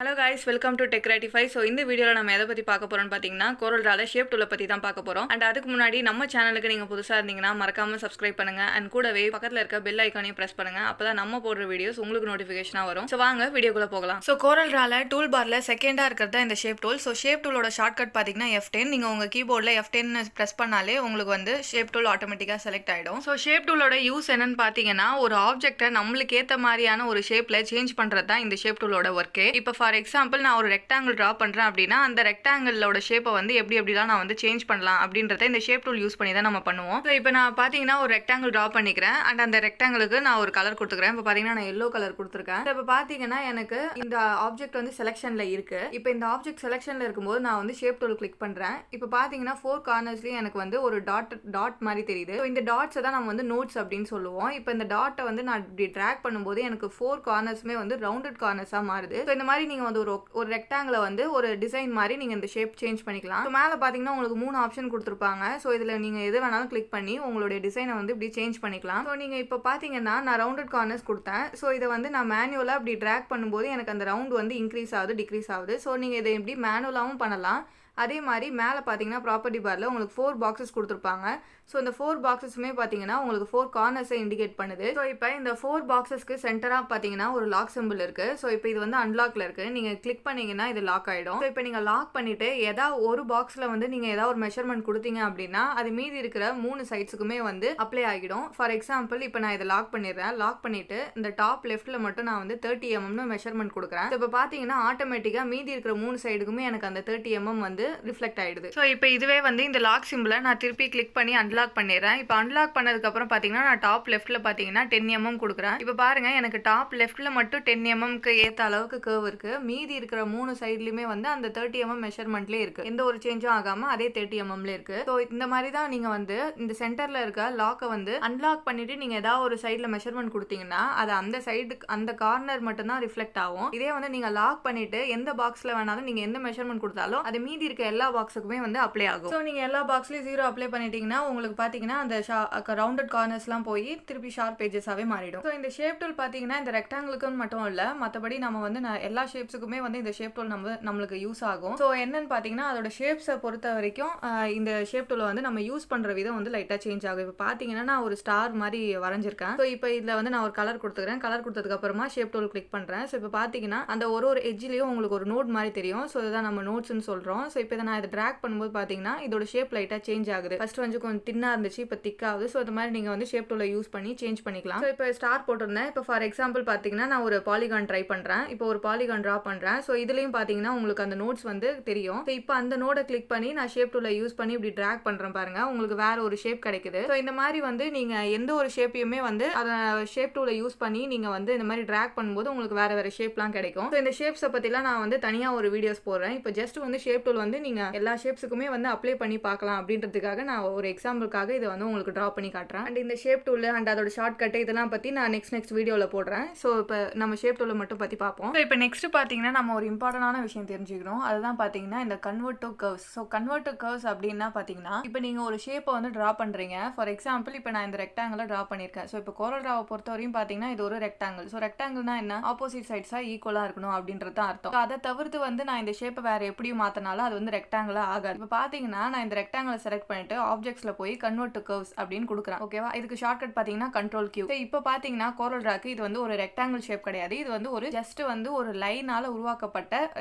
Hello guys, welcome to tech rectify. So இந்த வீடியோவில் நம்ம எதை பற்றி பார்க்க போகிறோம்னு பார்த்தீங்கன்னா கோரல்ரால ஷேப் டூலை பற்றி தான் பார்க்க போகிறோம். அண்ட் அதுக்கு முன்னாடி நம்ம சேனலுக்கு நீங்கள் புதுசாக இருந்தீங்கன்னா மறக்காமல் சப்ஸ்கிரைப் பண்ணுங்கள். அண்ட் கூடவே பக்கத்தில் இருக்க பெல் ஐக்கானையும் ப்ரெஸ் பண்ணுங்கள். அப்போ தான் நம்ம போடுற வீடியோஸ் உங்களுக்கு நோட்டிஃபிகேஷனாக வரும். ஸோ வாங்க வீடியோக்குள்ளே போகலாம். ஸோ கோரல்ரால டூல் பாரில் செகண்டாக இருக்கிறது தான் இந்த ஷேப் டூல். ஸோ ஷேப் டூலோட ஷார்ட்கட் பார்த்தீங்கன்னா F10. நீங்கள் உங்கள் கீபோர்டில் F10 ப்ரெஸ் பண்ணாலே உங்களுக்கு வந்து ஷேப் டூல் ஆட்டோமேட்டிக்காக செலக்ட் ஆகிடும். ஸோ ஷேப் டூலோட யூஸ் என்னன்னு பார்த்தீங்கன்னா ஒரு ஆப்ஜெக்ட்டை நம்மளுக்கு ஏற்ற மாதிரியான ஒரு ஷேப்பில் சேஞ்ச் பண்ணுறது தான் இந்த ஷேப் டூலோட ஒர்க்கே. இப்போ ஃபார் எக்ஸாம்பிள் நான் ஒரு ரெக்டாங்கிள் ட்ரா பண்ணுறேன் அப்படின்னா அந்த ரெக்டாங்கிளோட ஷேப்பை வந்து எப்படிலாம் நான் வந்து சேஞ்ச் பண்ணலாம் அப்படின்றத இந்த ஷேப் டூல் யூஸ் பண்ணி தான் நம்ம பண்ணுவோம். ஸோ இப்போ நான் பார்த்தீங்கன்னா ஒரு ரெக்டாங்கிள் ட்ரா பண்ணிக்கிறேன். அண்ட் அந்த ரெக்டாங்கிளுக்கு நான் ஒரு கலர் கொடுத்துக்கிறேன். இப்போ பார்த்தீங்கன்னா நான் எல்லோ கலர் கொடுத்துருக்கேன். இப்போ பார்த்தீங்கன்னா எனக்கு இந்த ஆப்ஜெக்ட் வந்து செலெக்ஷனில் இருக்குது. இப்போ இந்த ஆப்ஜெக்ட் செலெக்ஷனில் இருக்கும்போது நான் வந்து ஷேப் டூல் கிளிக் பண்ணுறேன். இப்போ பார்த்தீங்கன்னா 4 கார்னர்ஸ்லேயும் எனக்கு வந்து ஒரு டாட் மாதிரி தெரியுது. ஸோ இந்த டாட்ஸை தான் நம்ம வந்து நோட்ஸ் அப்படின்னு சொல்லுவோம். இப்போ இந்த டாட்டை வந்து நான் இப்படி ட்ராக் பண்ணும்போது எனக்கு 4 கார்னர்ஸுமே வந்து ரவுண்டட் கார்னர்ஸாக மாறுது. ஸோ இந்த மாதிரி நீங்கள் வந்து ஒரு ரெக்டாங்கிளை வந்து ஒரு டிசைன் மாதிரி நீங்கள் இந்த ஷேப் சேஞ்ச் பண்ணிக்கலாம். ஸோ மேலே பார்த்தீங்கன்னா உங்களுக்கு 3 ஆப்ஷன் கொடுத்துருப்பாங்க. ஸோ இதில் நீங்கள் எது வேணாலும் கிளிக் பண்ணி உங்களுடைய டிசைனை வந்து இப்படி சேஞ்ச் பண்ணிக்கலாம். ஸோ நீங்கள் இப்போ பார்த்தீங்கன்னா நான் ரவுண்டட் கார்னர்ஸ் கொடுத்தேன். ஸோ இதை வந்து நான் மேனுவலாக இப்படி ட்ராக் பண்ணும்போது எனக்கு அந்த ரவுண்ட் வந்து இன்க்ரீஸ் ஆகுது, டிக்ரீஸ் ஆகுது. ஸோ நீங்கள் இதை இப்படி மேனுவலாகவும் பண்ணலாம். அதே மாதிரி மேலே பார்த்தீங்கன்னா ப்ராப்பர்ட்டி பாரில் உங்களுக்கு 4 பாக்ஸஸ் கொடுத்துருப்பாங்க. ஸோ இந்த 4 பாக்ஸஸுமே பார்த்தீங்கன்னா உங்களுக்கு 4 கார்னர்ஸை இண்டிகேட் பண்ணுது. ஸோ இப்போ இந்த 4 பாக்ஸஸ்க்கு சென்டராக பார்த்தீங்கன்னா ஒரு லாக் சிம்பிள் இருக்குது. ஸோ இப்போ இது வந்து அன்லாக்ல இருக்குது. நீங்கள் கிளிக் பண்ணிங்கன்னா இது லாக் ஆகிடும். ஸோ இப்போ நீங்கள் லாக் பண்ணிவிட்டு ஏதாவது ஒரு பாக்ஸில் வந்து நீங்கள் ஏதாவது ஒரு மெஷர்மெண்ட் கொடுத்தீங்க அப்படின்னா அது மீதி இருக்கிற 3 சைட்ஸுக்குமே வந்து அப்ளை ஆகிடும். ஃபார் எக்ஸாம்பிள் இப்போ நான் இதை லாக் பண்ணிடுறேன். லாக் பண்ணிவிட்டு இந்த டாப் லெஃப்ட்டில் மட்டும் நான் வந்து 30 mm மெஷர்மெண்ட் கொடுக்குறேன். இப்போ பார்த்தீங்கன்னா ஆட்டோமேட்டிக்காக மீதி இருக்கிற 3 சைடுக்குமே எனக்கு அந்த 30 mm வந்து ரிஃப்ளெக்ட் ஆயிடுது. ஸோ இப்போ இதுவே வந்து இந்த லாக் சிம்பிளை நான் திருப்பி கிளிக் பண்ணி அன்லாக் பண்ணிடுறேன். இப்போ அன்லாக் பண்ணதுக்கப்புறம் பார்த்தீங்கன்னா நான் டாப் லெஃப்ட்டில் பார்த்தீங்கன்னா 10 mm கொடுக்குறேன். இப்போ பாருங்கள் எனக்கு டாப் லெஃப்ட்டில் மட்டும் 10 mmக்கு ஏற்ற அளவுக்கு கர்வ் இருக்குது. மீதி இருக்கிற 3 சைட்லையுமே வந்து அந்த 30 mm மெஷர்மெண்ட்லேயே இருக்குது. எந்த ஒரு சேஞ்சும் ஆகாமல் அதே 30 mmல இருக்குது. ஸோ இந்த மாதிரி தான் நீங்கள் வந்து இந்த சென்டரில் இருக்க லாக்கை வந்து அன்லாக் பண்ணிவிட்டு நீங்கள் ஏதாவது ஒரு சைடில் மெஷர்மெண்ட் கொடுத்தீங்கன்னா அது அந்த சைடுக்கு அந்த கார்னர் மட்டும்தான் ரிஃப்ளெக்ட் ஆகும். இதே வந்து நீங்கள் லாக் பண்ணிவிட்டு எந்த பாக்ஸில் வேணாலும் நீங்கள் எந்த மெஷர்மெண்ட் கொடுத்தாலும் அது மீதி இருக்க எல்லா பாக்ஸுக்குமே வந்து அப்ளை ஆகும். ஸோ நீங்கள் எல்லா பாக்ஸ்லையும் 0 அப்ளை பண்ணிட்டீங்கன்னா உங்களுக்கு பார்த்தீங்கன்னா அந்த ரவுண்டட் கார்னர்ஸ்லாம் போய் திருப்பி ஷார்ப் பேஜஸாகவே மாறிடும். ஸோ இந்த ஷேப் டூல் பார்த்தீங்கன்னா இந்த ரெக்டாங்கிளுக்குன்னு மட்டும் இல்லை, மற்றபடி நம்ம வந்து எல்லா ஷேப்ஸுக்குமே வந்து இந்த ஷேப் டூல் நம்மளுக்கு யூஸ் ஆகும். ஸோ என்னன்னு பார்த்தீங்கன்னா அதோட ஷேப்ஸை பொறுத்த வரைக்கும் இந்த ஷேப் டூலை வந்து நம்ம யூஸ் பண்ணுற விதம் வந்து லைட்டாக சேஞ்ச் ஆகும். இப்போ பார்த்தீங்கன்னா நான் ஒரு ஸ்டார் மாதிரி வரைஞ்சிருக்கேன். ஸோ இப்போ இதில் வந்து நான் ஒரு கலர் கொடுத்துக்கிறேன். கலர் கொடுத்ததுக்கு அப்புறமா ஷேப் டூல் கிளிக் பண்ணுறேன். ஸோ இப்போ பார்த்தீங்கன்னா அந்த ஒரு எட்ஜ்லேயும் உங்களுக்கு ஒரு நோட் மாதிரி தெரியும். ஸோ இதுதான் நம்ம நோட்ஸ்ன்னு சொல்கிறோம். ஸோ இப்போ நான் இதை ட்ராக் பண்ணும்போது பார்த்தீங்கன்னா இதோட ஷேப் லைட்டாக சேஞ்ச் ஆகுது. ஃபர்ஸ்ட் வந்து கொஞ்சம் தின்னாக இருந்துச்சு, இப்போ திக்காகுது. ஸோ இது மாதிரி நீங்கள் வந்து ஷேப் டூலை யூஸ் பண்ணி சேஞ்ச் பண்ணிக்கலாம். ஸோ இப்போ ஸ்டார் போட்டிருந்தேன். இப்போ ஃபார் எக்ஸாம்பிள் பார்த்தீங்கன்னா நான் ஒரு பாலிகான் ட்ரை பண்ணுறேன். இப்போ ஒரு பாலிகான் ட்ரா பண்ணுறேன். ஸோ இதுலேயும் பார்த்தீங்கன்னா உங்களுக்கு அந்த நோட்ஸ் வந்து தெரியும். ஸோ இப்போ அந்த நோடை கிளிக் பண்ணி நான் ஷேப் டூலை யூஸ் பண்ணி இப்படி ட்ராக் பண்ணுறேன் பாருங்க, உங்களுக்கு வேற ஒரு ஷேப் கிடைக்குது. ஸோ இந்த மாதிரி வந்து நீங்கள் எந்த ஒரு ஷேப்பையுமே வந்து அதை ஷேப் டூலை யூஸ் பண்ணி நீங்கள் வந்து இந்த மாதிரி ட்ராக் பண்ணும்போது உங்களுக்கு வேற ஷேப்லாம் கிடைக்கும். ஸோ இந்த ஷேப்ஸை பற்றிலாம் நான் வந்து தனியாக ஒரு வீடியோஸ் போடுறேன். இப்போ ஜஸ்ட் வந்து ஷேப் டூல் வந்து நீங்கள் எல்லா ஷேப்ஸுக்குமே வந்து அப்ளை பண்ணி பார்க்கலாம் அப்படின்றதுக்காக நான் ஒரு எக்ஸாம்பிளுக்காக இதை வந்து உங்களுக்கு ட்ரா பண்ணி காட்டுறேன். அண்ட் இந்த ஷேப் டூல் அண்ட் அதோட ஷார்ட்கட் இதெல்லாம் பற்றி நான் நெக்ஸ்ட் வீடியோவில் போடுறேன். ஸோ இப்போ நம்ம ஷேப் டூலை மட்டும் பற்றி பார்ப்போம். ஸோ இப்போ நெக்ஸ்ட் பார்த்தீங்கன்னா நம்ம ஒரு இம்பார்ட்டன்டான விஷயம் தெரிஞ்சுக்கிறோம். அதுதான் பார்த்தீங்கன்னா இந்த convert to curves. So convert to curves அப்படின்னா பார்த்தீங்கன்னா இப்போ நீங்கள் ஒரு ஷேப்பை வந்து ட்ரா பண்ணுறீங்க. ஃபார் எக்ஸாம்பிள் இப்போ நான் இந்த ரெக்டாங்கிளை ட்ரா பண்ணியிருக்கேன். ஸோ இப்போ கோரல்ராவை பொறுத்தவரையும் பார்த்தீங்கன்னா இது ஒரு ரெக்டாங்கிள். ஸோ ரெக்டாங்கிள்னா என்ன, ஆப்போசிட் சைட்ஸாக ஈக்குவலாக இருக்கணும் அப்படின்றது தான் அர்த்தம். அதை தவிர்த்து வந்து நான் இந்த ஷேப்பை வேறு எப்படியும் மாற்றினாலும் அது வந்து ரெக்டாங்கிளாக ஆகாது. இப்போ பார்த்தீங்கன்னா நான் இந்த ரெக்டாங்கிளை செலக்ட் பண்ணிட்டு ஆப்ஜெக்ட்ஸில் போய் கன்வெர்ட் டு கர்வ்ஸ் அப்படின்னு கொடுக்குறேன். ஓகேவா, இதுக்கு ஷார்ட்கட் பார்த்தீங்கன்னா கண்ட்ரோல் கியூ. இப்போ பார்த்தீங்கன்னா கோரல்ராக்கு இது வந்து ஒரு ரெக்டாங்கிள் ஷேப் கிடையாது. இது வந்து ஒரு ஜஸ்ட் வந்து ஒரு லைனால உருவாக்கப்பட்ட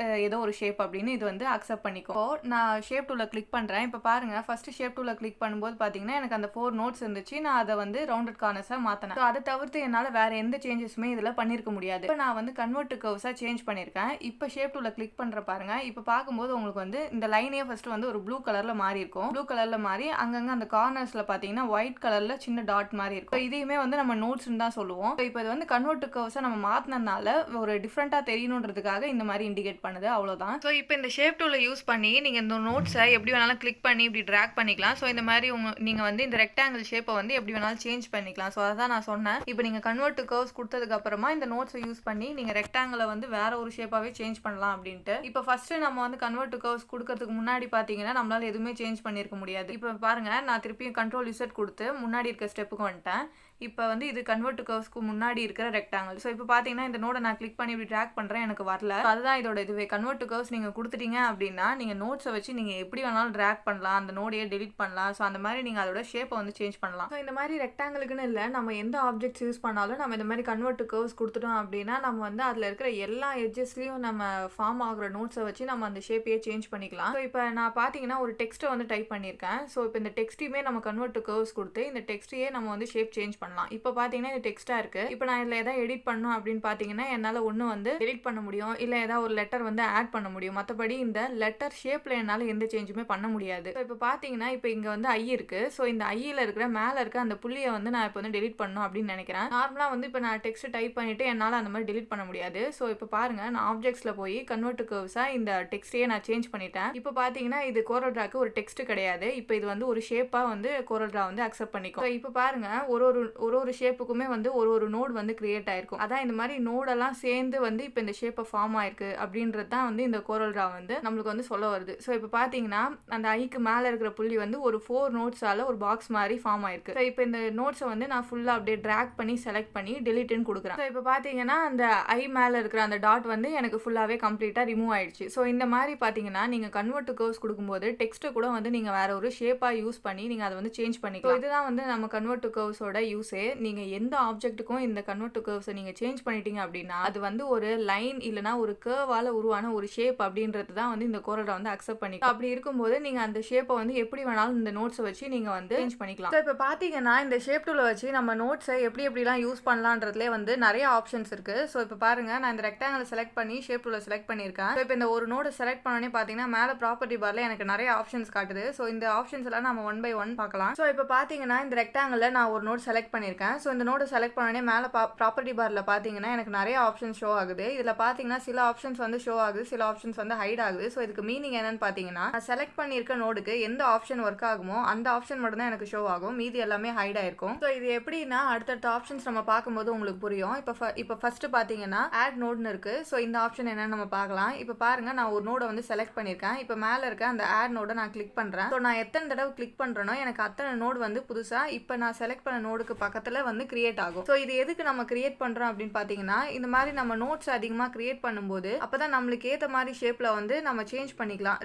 ஏதோ ஒரு ஷேப் அப்படின்னு இது வந்து அக்செப்ட் பண்ணிக்கோ. நான் ஷேப் டூல கிளிக் பண்ணுறேன். இப்போ பாருங்க ஃபர்ஸ்ட் ஷேப் டூல கிளிக் பண்ணும்போது பார்த்தீங்கன்னா எனக்கு அந்த 4 நோட்ஸ் இருந்துச்சு. நான் அதை வந்து ரவுண்டட் கார்னர்ஸாக மாற்றினேன். ஸோ அதை தவிர்த்து என்னால் வேற எந்த சேஞ்சஸுமே இதில் பண்ணியிருக்க முடியாது. இப்போ நான் வந்து கன்வெர்ட் டு கர்வ்ஸாக சேஞ்ச் பண்ணியிருக்கேன். இப்போ ஷேப் டூல கிளிக் பண்ணுற பாருங்க. இப்போ பார்க்கும்போது உங்களுக்கு வந்து இந்த லைனே ஃபர்ஸ்ட் வந்து ஒரு ப்ளூ கலர்ல மாறி இருக்கும். ப்ளூ கலர்ல மாறி அங்கங்க அந்த கார்னர்ஸ்ல பாத்தீங்கன்னா ஒயிட் கலர்ல சின்ன டாட் மாதிரி இருக்கும். இதையுமே வந்து நம்ம நோட்ஸ்ன்னு தான் சொல்லுவோம். இப்போ இது வந்து கன்வெர்ட் டு கர்வ்ஸை நம்ம மாத்தினதுனால ஒரு டிஃப்ரெண்டா தெரியணுன்றதுக்காக இந்த மாதிரி இண்டிகேட் பண்ணுது, அவ்வளவுதான். ஸோ இப்போ இந்த ஷேப் டூலை யூஸ் பண்ணி நீங்க இந்த நோட்ஸை எப்படி வேணாலும் கிளிக் பண்ணி இப்படி ட்ராக் பண்ணிக்கலாம். ஸோ இந்த மாதிரி நீங்க வந்து இந்த ரெக்டாங்கிள் ஷேப்பை வந்து எப்படி வேணாலும் சேஞ்ச் பண்ணிக்கலாம். ஸோ அதான் நான் சொன்னேன். இப்போ நீங்க கன்வெர்ட் டு கர்வ்ஸ் கொடுத்ததுக்கு அப்புறமா இந்த நோட்ஸை யூஸ் பண்ணி நீங்க ரெக்டாங்கிளை வந்து வேற ஒரு ஷேப்பாவே சேஞ்ச் பண்ணலாம் அப்படின்ட்டு. இப்போ ஃபர்ஸ்ட் நம்ம வந்து கன்வெர்ட் டு கர்வ்ஸ் கொடுக்கறதுக்கு முன்னாடி பாத்தீங்கன்னா நம்மளால எதுவுமே சேஞ்ச் பண்ணிருக்க முடியாது. இப்போ பாருங்க நான் திருப்பியும் கண்ட்ரோல் இசட் கொடுத்து முன்னாடி இருக்க ஸ்டெப்புக்கு வந்துட்டேன். இப்போ வந்து இது கன்வெர்ட் டு கர்வ்ஸ்க்கு முன்னாடி இருக்கிற ரெக்டாங்கிள். ஸோ இப்போ பார்த்தீங்கன்னா இந்த நோடை நான் கிளிக் பண்ணி இப்படி ட்ராக் பண்ணுறேன், எனக்கு வரல. அதுதான் இதோட இதுவே. கன்வெர்ட் டு கர்வ்ஸ் நீங்கள் கொடுத்துட்டீங்க அப்படின்னா நீங்கள் நோட்ஸை வச்சு நீங்கள் எப்படி வேணாலும் ட்ராக் பண்ணலாம், அந்த நோடையே டெலிட் பண்ணலாம். ஸோ அந்த மாதிரி நீங்கள் அதோட ஷேப்பை வந்து சேஞ்ச் பண்ணலாம். ஸோ இந்த மாதிரி ரெக்டாங்கிளுக்குன்னு இல்லை, நம்ம எந்த ஆப்ஜெக்ட்ஸ் யூஸ் பண்ணாலும் நம்ம இந்த மாதிரி கன்வெர்ட் டு கர்வ்ஸ் கொடுத்துட்டோம் அப்படின்னா நம்ம வந்து அதில் இருக்கிற எல்லா எட்ஜஸ்லையும் நம்ம ஃபார்ம் ஆகிற நோட்ஸை வச்சு நம்ம அந்த ஷேப்பையே சேஞ்ச் பண்ணிக்கலாம். ஸோ இப்போ நான் பார்த்தீங்கன்னா ஒரு டெக்ஸ்ட்டை வந்து டைப் பண்ணியிருக்கேன். ஸோ இப்போ இந்த டெக்ஸ்ட்டையுமே நம்ம கன்வெர்ட் டு கர்வ்ஸ் கொடுத்து இந்த டெக்ஸ்ட்டையே நம்ம வந்து ஷேப் சேஞ்ச் பண்ணலாம். இப்போ பார்த்தீங்கன்னா இது டெக்ஸ்ட்டாக இருக்குது. இப்போ நான் இதில் எதாவது எடிட் பண்ணணும் அப்படின்னு பார்த்தீங்கன்னா என்னால் ஒன்று வந்து எடிட் பண்ண முடியும், இல்லை ஏதாவது ஒரு லெட்டர் வந்து ஆட் பண்ண முடியும். மற்றபடி இந்த லெட்டர் ஷேப்பில் என்னால் எந்த சேஞ்சுமே பண்ண முடியாது. ஸோ இப்போ பார்த்தீங்கன்னா இப்போ இங்கே வந்து ஐ இருக்குது. ஸோ இந்த ஐயில் இருக்கிற மேலே இருக்க அந்த புள்ளியை வந்து நான் இப்போ வந்து டெலிட் பண்ணணும் அப்படின்னு நினைக்கிறேன். நார்மலாக வந்து இப்போ நான் டெக்ஸ்ட் டைப் பண்ணிவிட்டு என்னால் அந்த மாதிரி டெலிட் பண்ண முடியாது. ஸோ இப்போ பாருங்கள், நான் ஆப்ஜெக்ட்ஸில் போய் கன்வெர்ட் டு கர்வ்ஸாக இந்த டெக்ஸ்ட்டையே நான் சேஞ்ச் பண்ணிட்டேன். இப்போ பார்த்தீங்கன்னா இது கோரல் ட்ராக்கு ஒரு டெக்ஸ்ட் கிடையாது. இப்போ இது வந்து ஒரு ஷேப்பாக வந்து கோரல் ட்ரா வந்து அக்செப்ட் பண்ணிக்கும். ஸோ இப்போ பாருங்கள், ஒரு ஷேப்புக்குமே வந்து ஒரு நோட் வந்து கிரியேட் ஆயிருக்கும். அதான் இந்த மாதிரி நோடெல்லாம் சேர்ந்து வந்து இப்போ இந்த ஷேப்பை ஃபார்ம் ஆயிருக்கு அப்படின்றது தான் வந்து இந்த கோரல் ட்ரா வந்து நம்மளுக்கு வந்து சொல்ல வருது. ஸோ இப்போ பார்த்தீங்கன்னா அந்த ஐக்கு மேலே இருக்கிற புள்ளி வந்து ஒரு 4 நோட்ஸால் ஒரு பாக்ஸ் மாதிரி ஃபார்ம் ஆயிருக்கு. ஸோ இப்போ இந்த நோட்ஸை வந்து நான் ஃபுல்லாக அப்படியே ட்ராக் பண்ணி செலக்ட் பண்ணி டெலிட்னு கொடுக்குறேன். ஸோ இப்போ பார்த்தீங்கன்னா அந்த ஐ மேலே இருக்கிற அந்த டாட் வந்து எனக்கு ஃபுல்லாகவே கம்ப்ளீட்டாக ரிமூவ் ஆயிடுச்சு. ஸோ இந்த மாதிரி பார்த்தீங்கன்னா நீங்கள் கன்வெர்ட் டு கர்வ்ஸ் கொடுக்கும்போது டெக்ஸ்ட்டை கூட வந்து நீங்கள் வேற ஒரு ஷேப்பாக யூஸ் பண்ணி நீங்கள் அதை வந்து சேஞ்ச் பண்ணிக்கலாம். இதுதான் வந்து நம்ம கன்வெர்ட் டு கர்வ்ஸோட யூஸே. நீங்கள் எந்த ஆப்ஜெக்ட்டுக்கும் இந்த கன்வெர்ட் டு கர்வ்ஸை நீங்கள் சேஞ்ச் பண்ணிட்டீங்க அப்படின்னா அது வந்து ஒரு லைன் இல்லைனா ஒரு கர்வால் உருவான ஒரு ஷேப் அப்படின்றது தான் வந்து இந்த கோரல் ட்ரா வந்து அக்செப்ட் பண்ணிக்கலாம். அப்படி இருக்கும்போது நீங்கள் அந்த ஷேப்பை வந்து எப்படி வேணாலும் இந்த நோட்ஸை வச்சு நீங்கள் வந்து சேஞ்ச் பண்ணிக்கலாம். ஸோ இப்போ பார்த்தீங்கன்னா இந்த ஷேப் டூலை வச்சு நம்ம நோட்ஸை எப்படிலாம் யூஸ் பண்ணலான்றதுலேயே வந்து நிறைய ஆப்ஷன்ஸ் இருக்குது. ஸோ இப்போ பாருங்கள், நான் இந்த ரெக்டாங்கிளை செலக்ட் பண்ணி ஷேப் டூலை செலக்ட் பண்ணியிருக்கேன். ஸோ இப்போ இந்த ஒரு நோடை செலக்ட் பண்ணோன்னே பார்த்தீங்கன்னா மேலே ப்ராப்பர்ட்டி பாரில் எனக்கு நிறைய ஆப்ஷன்ஸ் காட்டுது. ஸோ இந்த ஆப்ஷன்ஸ் எல்லாம் நம்ம 1 by 1 பார்க்கலாம். ஸோ இப்போ பார்த்தீங்கன்னா இந்த ரெக்டாங்கிளில் நான் ஒரு நோட் செலக்ட் பண்ணியிருக்கேன். ஸோ இந்த நோடை செலக்ட் பண்ணோன்னே மேலே ப்ராப்பர்ட்டி பாரில் பார்த்தீங்கன்னா எனக்கு நிறைய ஆப்ஷன்ஸ் ஷோ ஆகுது. இதில் பார்த்தீங்கன்னா சில ஆப்ஷன்ஸ் வந்து ஷோ ஆகுது, சில ஆப்ஷன்ஸ் வந்து ஹைட் ஆகுது. ஸோ இதுக்கு மீனிங் என்னன்னு பார்த்தீங்கன்னா நான் செலக்ட் பண்ணியிருக்க நோடுக்கு எந்த ஆப்ஷன் ஒர்க் ஆகுமோ அந்த ஆப்ஷன் மட்டும் தான் எனக்கு ஷோ ஆகும், மீதி எல்லாமே ஹைட் ஆயிருக்கும். ஸோ இது எப்படின்னா அடுத்தடுத்த ஆப்ஷன்ஸ் நம்ம பார்க்கும்போது உங்களுக்கு புரியும். இப்போ ஃபர்ஸ்ட் பார்த்தீங்கன்னா ஆட் நோட்னு இருக்கு. ஸோ இந்த ஆப்ஷன் என்னன்னு நம்ம பார்க்கலாம். இப்போ பாருங்க, நான் ஒரு நோடை வந்து செலக்ட் பண்ணியிருக்கேன். இப்போ மேலே இருக்க அந்த ஆட் நோடை நான் கிளிக் பண்ணுறேன். ஸோ நான் எத்தனை தடவை கிளிக் பண்ணுறேனோ எனக்கு அத்தனை நோடு வந்து புதுசாக இப்போ நான் செலக்ட் பண்ண நோடுக்கு பக்கத்தில் வந்து கிரியேட் ஆகும். ஸோ இது எதுக்கு நம்ம கிரியேட் பண்ணுறோம் அப்படின்னு பார்த்தீங்கன்னா இந்த மாதிரி நம்ம நோட்ஸ் அதிகமாக கிரியேட் பண்ணும்போது அப்பதான் நம்மளுக்கு ஏற்ற மாதிரி ஷேப்ல வந்து நம்ம சேஞ்ச் பண்ணிக்கலாம்.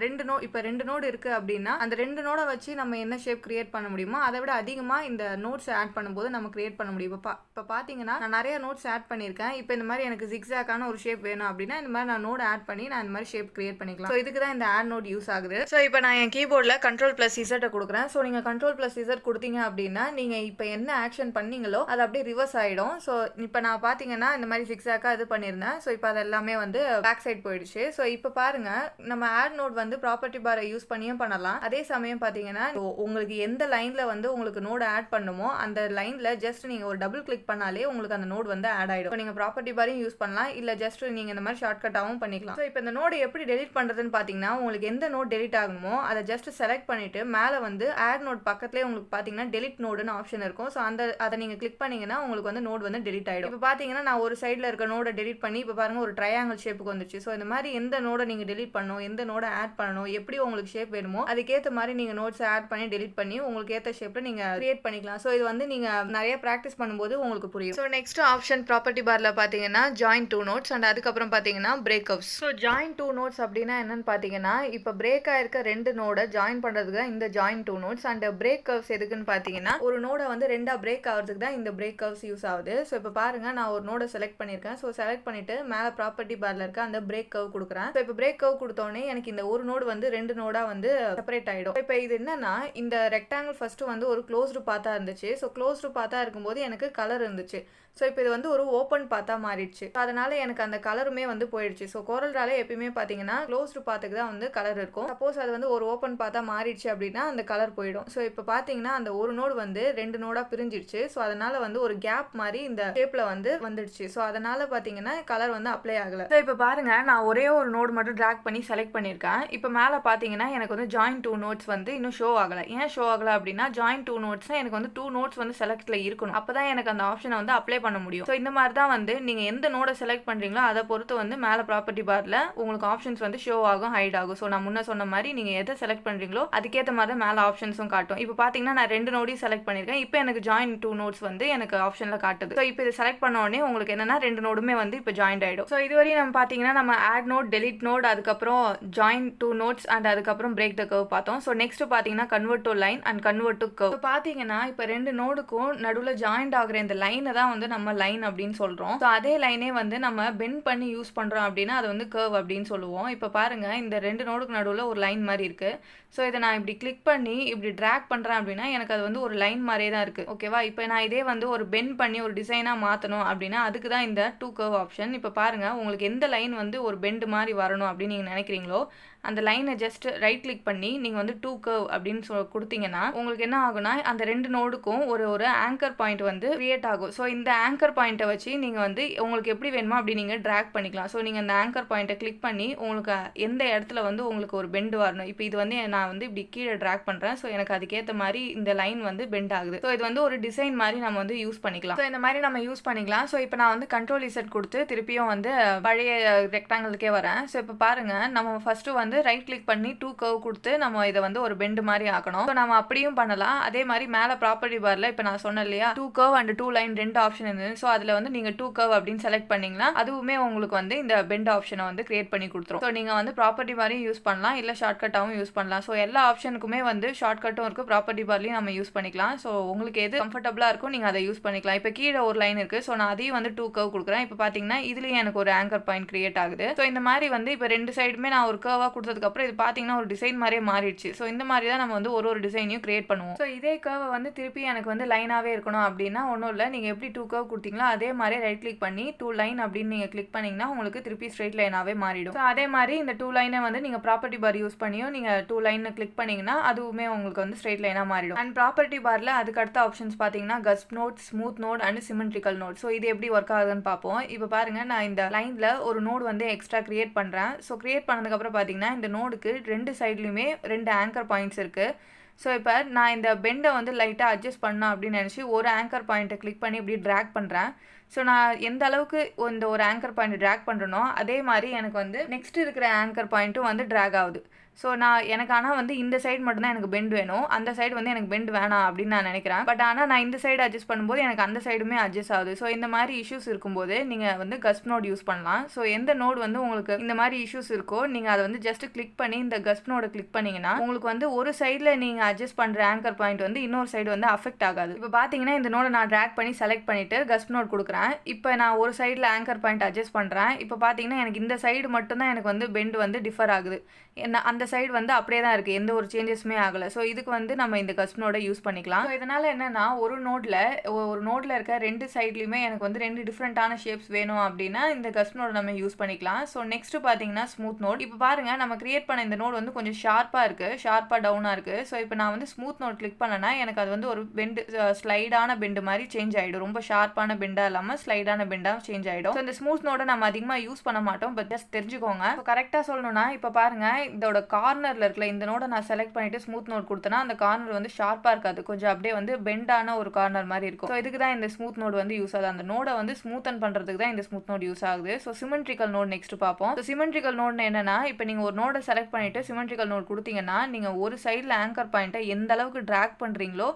இப்போ 2 நோடு இருக்கு அப்படின்னா அந்த 2 நோடை வச்சு நம்ம என்ன ஷேப் கிரியேட் பண்ண முடியுமோ அதை விட அதிகமாக இந்த நோட்ஸ் ஆட் பண்ணும்போது நம்ம கிரியேட் பண்ண முடியும். இப்போ பார்த்தீங்கன்னா நான் நிறைய நோட்ஸ் ஆட் பண்ணியிருக்கேன். இப்போ இந்த மாதிரி எனக்கு ஜிக்ஸாக்கான ஒரு ஷேப் வேணும் அப்படின்னா இந்த மாதிரி நான் நோட் ஆட் பண்ணி நான் இந்த மாதிரி ஷேப் கிரியேட் பண்ணிக்கலாம். ஸோ இதுக்கு தான் இந்த ஆட் நோட் யூஸ் ஆகுது. ஸோ இப்போ நான் என் கீபோர்டில் Ctrl+Z கொடுக்குறேன். ஸோ நீங்கள் Ctrl+Z கொடுத்தீங்க அப்படின்னா நீங்கள் இப்போ என்ன ஆக்ஷன் பண்ணீங்களோ அது அப்படியே ரிவர்ஸ் ஆகிடும். ஸோ இப்போ நான் பார்த்தீங்கன்னா இந்த மாதிரி ஜிக்ஸாக்காக இது பண்ணியிருந்தேன். ஸோ இப்போ அது எல்லாமே வந்து பேக் சைட் போயிடுச்சு. ஸோ இப்போ பாருங்க, நம்ம ஆட் நோட் வந்து ப்ராப்பர்ட்டி பாரை யூஸ் பண்ணியும் பண்ணலாம். அதே சமயம் பார்த்தீங்கன்னா உங்களுக்கு எந்த லைன்ல வந்து உங்களுக்கு நோட் ஆட் பண்ணுமோ அந்த லைன்ல ஜஸ்ட் நீங்க ஒரு டபுள் கிளிக் பண்ணாலே உங்களுக்கு அந்த நோட் வந்து ஆட் ஆயிடும். நீங்க ப்ராப்பர்ட்டி பாரையும் யூஸ் பண்ணலாம், இல்ல ஜஸ்ட் நீங்க இந்த மாதிரி ஷார்ட்கட்டாகவும் பண்ணிக்கலாம். ஸோ இப்போ இந்த நோட் எப்படி டெலிட் பண்றதுன்னு பார்த்தீங்கன்னா உங்களுக்கு எந்த நோட் டெலிட் ஆகணுமோ அதை ஜஸ்ட் செலக்ட் பண்ணிட்டு மேலே வந்து ஆட் நோட் பக்கத்துலேயே உங்களுக்கு பார்த்தீங்கன்னா டெலிட் நோடுன்னு ஆப்ஷன் இருக்கும். ஸோ அதை நீங்க கிளிக் பண்ணீங்கன்னா உங்களுக்கு வந்து நோட் வந்து டெலிட் ஆயிடும். இப்போ பார்த்தீங்கன்னா நான் ஒரு சைடில் இருக்க நோட டெலிட் பண்ணி இப்போ பாருங்க ஒரு ட்ரையாங்கிள் ஷேப்புக்கு வந்துச்சு. ஸோ இந்த மாதிரி எந்த நோடை நீங்கள் டெலிட் பண்ணணும், எந்த நோடை ஆட் பண்ணணும், எப்படி உங்களுக்கு ஷேப் வேணுமோ அதுக்கேற்ற மாதிரி நீங்கள் நோட்ஸ் ஆட் பண்ணி டெலிட் பண்ணி உங்களுக்கு ஏற்ற ஷேப்பில் நீங்கள் கிரியேட் பண்ணிக்கலாம். ஸோ இது வந்து நீங்கள் நிறைய ப்ராக்டிஸ் பண்ணும்போது உங்களுக்கு புரியும். ஸோ நெக்ஸ்ட் ஆப்ஷன் ப்ராப்பர்ட்டி பாரில் பார்த்தீங்கன்னா ஜாயின் 2 நோட்ஸ் அண்ட் அதுக்கப்புறம் பார்த்தீங்கன்னா break outs. So join 2 notes அப்படின்னா என்னன்னு பார்த்தீங்கன்னா இப்போ பிரேக் ஆயிருக்க 2 நோடை ஜாயின் பண்ணுறதுக்கு தான் இந்த join 2 notes. And break curves எதுக்குன்னு பார்த்தீங்கன்னா ஒரு நோடை வந்து 2 பிரேக் ஆகிறதுக்கு தான் இந்த பிரேக் கர்வ்ஸ் யூஸ் ஆகுது. ஸோ இப்போ பாருங்க, நான் ஒரு நோடை செலக்ட் பண்ணியிருக்கேன். ஸோ செலக்ட் பண்ணிட்டு மேலே ப்ராப்பர்ட்டி பாரில் இருக்க அந்த பிரேக் கர்வ் கொடுக்குறேன். ஸோ இப்போ பிரேக் கர்வ் கொடுத்தோடனே எனக்கு இந்த ஒரு நோடு வந்து 2 நோடா வந்து செப்பரேட் ஆகிடும். இப்போ இது என்னன்னா இந்த ரெக்டாங்கிள் ஃபர்ஸ்ட் வந்து ஒரு க்ளோஸ்டு பாத்தா இருந்துச்சு. ஸோ க்ளோஸ்டு பாத்தா இருக்கும்போது எனக்கு கலர் இருந்துச்சு. ஸோ இப்போ இது வந்து ஒரு ஓப்பன் பாத்தா மாறிடுச்சு. அதனால எனக்கு அந்த கலருமே வந்து போயிடுச்சு. ஸோ கோரல் ட்ரால எப்பயுமே பார்த்தீங்கன்னா க்ளோஸ்டு பாத்துக்கு தான் வந்து கலர் இருக்கும். சப்போஸ் அது வந்து ஒரு ஓப்பன் பாத்தா மாறிடுச்சு அப்படின்னா அந்த கலர் போயிடும். ஸோ இப்போ பார்த்தீங்கன்னா அந்த ஒரு நோடு வந்து 2 நோடா பிரிஞ்சிடுச்சு. ஸோ அதனால வந்து ஒரு கேப் மாதிரி இந்த ஷேப்ல வந்து வந்துடுச்சு. ஸோ அதனால பார்த்தீங்கன்னா கலர் வந்து அப்ளை ஆகல. ஸோ இப்போ பாருங்க, நான் ஒரே ஒரு நோடு மட்டும் ட்ராக் பண்ணி செலக்ட் பண்ணியிருக்கேன். இப்போ மேலே பார்த்தீங்கன்னா எனக்கு வந்து ஜாயின் 2 நோட்ஸ் வந்து இன்னும் ஷோ ஆகலை. ஏன் ஷோ ஆகலை அப்படின்னா ஜாயின் 2 நோட்ஸ்னா எனக்கு வந்து 2 நோட்ஸ் வந்து செலக்ட்ல இருக்கணும். அப்பதான் எனக்கு அந்த ஆப்ஷனை வந்து அப்ளை பண்ண முடியும். ஸோ இந்த மாதிரி தான் வந்து நீங்கள் எந்த நோடை செலக்ட் பண்ணுறீங்களோ அதை பொறுத்து வந்து மேலே ப்ராப்பர்ட்டி பாரில் உங்களுக்கு ஆப்ஷன்ஸ் வந்து ஷோ ஆகும், ஹைட் ஆகும். ஸோ நான் முன்ன சொன்ன மாதிரி நீங்கள் எதை செலக்ட் பண்ணுறீங்களோ அதுக்கேற்ற மாதிரி மேலே ஆப்ஷன்ஸும் காட்டும். இப்போ பார்த்தீங்கன்னா நான் 2 நோடையும் செலக்ட் பண்ணியிருக்கேன். இப்போ எனக்கு ஜாயின் 2 நோட்ஸ் வந்து எனக்கு ஆப்ஷன்ல காட்டுது. ஸோ இப்போ இதை செலக்ட் பண்ண உடனே உங்களுக்கு என்னன்னா 2 நோடுமே வந்து இப்போ ஜாயின்ட் ஆயிடும். ஸோ இதுவரையும் நம்ம பார்த்தீங்கன்னா நம்ம ஆட் நோட், டெலிட் நோட், அதுக்கப்புறம் ஜாயின் 2 நோட்ஸ் அண்ட் அதுக்கப்புறம் பிரேக் த கர்வ் பார்த்தோம். ஸோ நெக்ஸ்ட் பார்த்தீங்கன்னா convert to line and convert to curve. பார்த்தீங்கன்னா இப்போ 2 நோடுக்கும் நடுவில் ஜாயின்ட் ஆகிற இந்த லைனை தான் வந்து நம்ம லைன் அப்படின்னு சொல்றோம். ஸோ அதே லைனே வந்து நம்ம பெண்ட் பண்ணி யூஸ் பண்றோம் அப்படின்னா அது வந்து கர்வ் அப்படின்னு சொல்லுவோம். இப்போ பாருங்க இந்த 2 நோடுக்கு நடுவில் ஒரு லைன் மாதிரி இருக்கு. ஸோ இதை நான் இப்படி கிளிக் பண்ணி இப்படி ட்ராக் பண்ணுறேன் அப்படின்னா எனக்கு அது வந்து ஒரு லைன் மாதிரியே தான் இருக்குது. ஓகேவா? இப்போ நான் இதே வந்து ஒரு பெண்ட் பண்ணி ஒரு டிசைனாக மாற்றணும் அப்படின்னா அதுக்கு தான் இந்த 2 கர்வ் ஆப்ஷன். இப்போ பாருங்கள், உங்களுக்கு எந்த லைன் வந்து ஒரு பெண்ட் மாதிரி வரணும் அப்படின்னு நீங்கள் நினைக்கிறீங்களோ அந்த லைனை ஜஸ்ட் ரைட் கிளிக் பண்ணி நீங்கள் வந்து 2 கர்வ் அப்படின்னு கொடுத்தீங்கன்னா உங்களுக்கு என்ன ஆகுனா அந்த 2 நோடுக்கும் ஒரு ஆங்கர் பாயிண்ட் வந்து கிரியேட் ஆகும். ஸோ இந்த ஆங்கர் பாயிண்ட்டை வச்சு நீங்கள் வந்து உங்களுக்கு எப்படி வேணுமோ அப்படி நீங்கள் ட்ராக் பண்ணிக்கலாம். ஸோ நீங்கள் அந்த ஆங்கர் பாயிண்ட்டை கிளிக் பண்ணி உங்களுக்கு எந்த இடத்துல வந்து உங்களுக்கு ஒரு பெண்ட் வரணும். இப்போ இது வந்து நான் வந்து இப்படி கீழே ட்ராக் பண்ணுறேன். ஸோ எனக்கு அதுக்கேற்ற மாதிரி இந்த லைன் வந்து பெண்ட் ஆகுது. ஸோ இது வந்து ஒரு டிசைன் மாதிரி நம்ம வந்து யூஸ் பண்ணிக்கலாம். ஸோ இந்த மாதிரி நம்ம யூஸ் பண்ணிக்கலாம். ஸோ இப்போ நான் வந்து கண்ட்ரோல் இசட் கொடுத்து திருப்பியும் வந்து பழைய ரெக்டாங்கிளுக்கே வரேன். ஸோ இப்போ பாருங்கள், நம்ம ஃபஸ்ட்டு வந்து ரைட் கிளிக் பண்ணி 2 கர்வ் கொடுத்து நம்ம இதை வந்து ஒரு பெண்ட் மாதிரி ஆக்கணும். ஸோ நம்ம அப்படியும் பண்ணலாம். அதே மாதிரி மேலே ப்ராப்பர்ட்டி பார்ல இப்போ நான் சொன்னேன் இல்லையா 2 கர்வ் அண்ட் 2 லைன் 2 ஆப்ஷன் இருந்தது. ஸோ அதில் வந்து நீங்கள் 2 கர்வ் அப்படின்னு செலக்ட் பண்ணீங்கன்னா அதுவுமே உங்களுக்கு வந்து இந்த பெண்ட் ஆப்ஷனை வந்து கிரியேட் பண்ணி கொடுத்துரும். ஸோ நீங்கள் வந்து ப்ராப்பர்ட்டி பாரையும் யூஸ் பண்ணலாம், இல்லை ஷார்ட்கட்டாகவும் யூஸ் பண்ணலாம். ஸோ எல்லா ஆப்ஷனுக்குமே வந்து ஷார்ட்கட்டும் இருக்குது, ப்ராப்பர்ட்டி பார்லையும் நம்ம யூஸ் பண்ணிக்கலாம். ஸோ உங்களுக்கு எது கம்ஃபர்டபுளாக இருக்கும் நீங்கள் அதை யூஸ் பண்ணிக்கலாம். இப்போ கீழே ஒரு லைன் இருக்குது. ஸோ நான் அதையும் வந்து 2 கர்வ் கொடுக்குறேன். இப்போ பார்த்தீங்கன்னா இதுலேயும் எனக்கு ஒரு ஆங்கர் பாயிண்ட் கிரியேட் ஆகுது. ஸோ இந்த மாதிரி வந்து இப்போ 2 சைடுமே நான் ஒரு கர்வாக கொடுத்ததுக்கப்புறம் இது பார்த்தீங்கன்னா ஒரு டிசைன் மாதிரியே மாறிடுச்சு. ஸோ இந்த மாதிரி தான் நம்ம வந்து ஒரு டிசைனையும் கிரியேட் பண்ணுவோம். ஸோ இதே கர்வை வந்து திருப்பி எனக்கு வந்து லைனாகவே இருக்கணும் அப்படின்னா ஒன்றும் இல்லை, நீங்கள் எப்படி 2 கர்வ் கொடுத்தீங்களோ அதே மாதிரி ரைட் கிளிக் பண்ணி 2 லைன் அப்படின்னு நீங்கள் கிளிக் பண்ணிங்கன்னா உங்களுக்கு திருப்பி ஸ்ட்ரெயிட் லைனாகவே மாறிடும். ஸோ அதே மாதிரி இந்த 2 லைனை வந்து நீங்கள் ப்ராப்பர்ட்டி பார் யூஸ் பண்ணியும் நீங்கள் 2 லைன் கிளிக் பண்ணிங்கன்னா அதுவுமே உங்களுக்கு வந்து ஸ்ட்ரெயிட் லைனாக மாறிடும். அண்ட் ப்ராப்பர்ட்டி பாரில் அதுக்கு அடுத்த ஆப்ஷன்ஸ் பார்த்தீங்கன்னா cusp node, smooth node and symmetrical node. So இது எப்படி ஒர்க் ஆகுதுன்னு பார்ப்போம். இப்போ பாருங்கள், நான் இந்த லைனில் ஒரு நோடு வந்து எக்ஸ்ட்ரா கிரியேட் பண்ணுறேன். ஸோ கிரியேட் பண்ணதுக்கப்புறம் பார்த்தீங்கன்னா இந்த நோடுக்கு 2 சைட்லையுமே 2 ஆங்கர் பாயிண்ட்ஸ் இருக்குது. ஸோ இப்போ நான் இந்த பெண்டை வந்து லைட்டாக அட்ஜஸ்ட் பண்ணலாம் அப்படின்னு நினச்சி ஒரு ஆங்கர் பாயிண்ட்டை கிளிக் பண்ணி இப்படி ட்ராக் பண்ணுறேன். ஸோ நான் எந்த அளவுக்கு இந்த ஒரு ஆங்கர் பாயிண்ட் ட்ராக் பண்ணுறனோ அதே மாதிரி எனக்கு வந்து நெக்ஸ்ட் இருக்கிற ஆங்கர் பாயிண்ட்டும் வந்து ட்ராக் ஆகுது. ஸோ எனக்கு ஆனால் வந்து இந்த சைடு மட்டும்தான் எனக்கு பெண்ட் வேணும், அந்த சைடு வந்து எனக்கு பெண்ட் வேணாம் அப்படின்னு நான் நினைக்கிறேன். பட் ஆனால் நான் இந்த சைடு அட்ஜஸ்ட் பண்ணும்போது எனக்கு அந்த சைடுமே அட்ஜஸ்ட் ஆகுது. ஸோ இந்த மாதிரி இஷ்யூஸ் இருக்கும்போது நீங்கள் வந்து கஸ்ப் நோட் யூஸ் பண்ணலாம். ஸோ எந்த நோடு வந்து உங்களுக்கு இந்த மாதிரி இஷ்யூஸ் இருக்கோ நீங்கள் அதை வந்து ஜஸ்ட் கிளிக் பண்ணி இந்த கஸ்ப் நோடை கிளிக் பண்ணிங்கன்னா உங்களுக்கு வந்து ஒரு சைடில் நீங்கள் அட்ஜஸ்ட் பண்ணுற ஆங்கர் பாயிண்ட் வந்து இன்னொரு சைடு வந்து அஃபெக்ட் ஆகாது. இப்போ பார்த்தீங்கன்னா இந்த நோடை நான் ட்ராக் பண்ணி செலக்ட் பண்ணிவிட்டு கஸ்ப் நோட் கொடுக்குறேன். இப்போ நான் ஒரு சைடில் ஆங்கர் பாயிண்ட் அட்ஜஸ்ட் பண்ணுறேன். இப்போ பார்த்தீங்கன்னா எனக்கு இந்த சைடு மட்டும்தான் எனக்கு வந்து பெண்ட் வந்து டிஃபர் ஆகுது. என்ன அந்த சைடு வந்து அப்படியே தான் இருக்குது, எந்த ஒரு சேஞ்சஸுமே ஆகலை. ஸோ இதுக்கு வந்து நம்ம இந்த கஸ்ப் நோடை யூஸ் பண்ணிக்கலாம். ஸோ இதனால் என்னென்னா ஒரு நோடில் இருக்க 2 சைட்லையுமே எனக்கு வந்து 2 டிஃப்ரெண்ட்டான ஷேப்ஸ் வேணும் அப்படின்னா இந்த கஸ்ப் நோடை நம்ம யூஸ் பண்ணிக்கலாம். ஸோ நெக்ஸ்ட் பார்த்தீங்கன்னா ஸ்மூத் நோட். இப்போ பாருங்கள், நம்ம கிரியேட் பண்ண இந்த நோட் வந்து கொஞ்சம் ஷார்ப்பாக இருக்குது, ஷார்ப்பாக டவுனாக இருக்குது. ஸோ இப்போ நான் வந்து ஸ்மூத் நோட் கிளிக் பண்ணேன்னா எனக்கு அது வந்து ஒரு பெண்டு ஸ்லைடான பெண்டு மாதிரி சேஞ்ச் ஆகிடும். ரொம்ப ஷார்ப்பான பெண்டாக இல்லாமல் ஸ்லைடான பெண்டாக சேஞ்ச் ஆகிடும். ஸோ இந்த ஸ்மூத் நோடை நம்ம அதிகமாக யூஸ் பண்ண மாட்டோம், பட் ஜஸ்ட் தெரிஞ்சுக்கோங்க. ஸோ கரெக்டாக சொல்லணும்னா இப்போ பாருங்கள், இதோட கார்னரில் இருக்கல இந்த நோடை நான் செலக்ட் பண்ணிட்டு ஸ்மூத் நோட் கொடுத்தேன்னா அந்த கார்னர் வந்து ஷார்ப்பாக இருக்காது, கொஞ்சம் அப்படியே வந்து பெண்டான ஒரு கார்னர் மாதிரி இருக்கும். ஸோ இதுக்கு தான் இந்த ஸ்மூத் நோட் வந்து யூஸ் ஆகுது. அந்த நோடை வந்து ஸ்மூத்தன் பண்ணுறதுக்கு தான் இந்த ஸ்மூத் நோட் யூஸ் ஆகுது. ஸோ சிமெட்ரிக்கல் நோட் நெக்ஸ்ட் பார்ப்போம். ஸோ சிமெட்ரிக்கல் நோட்னு என்னன்னா, இப்போ நீங்கள் ஒரு நோடை செலக்ட் பண்ணிட்டு சிமெட்ரிக்கல் நோட் கொடுத்தீங்கன்னா நீங்கள் ஒரு சைடில் ஆங்கர் பாயிண்ட்டை எந்த அளவுக்கு ட்ராக் பண்ணுறீங்களோ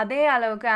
அதே அளவுக்கு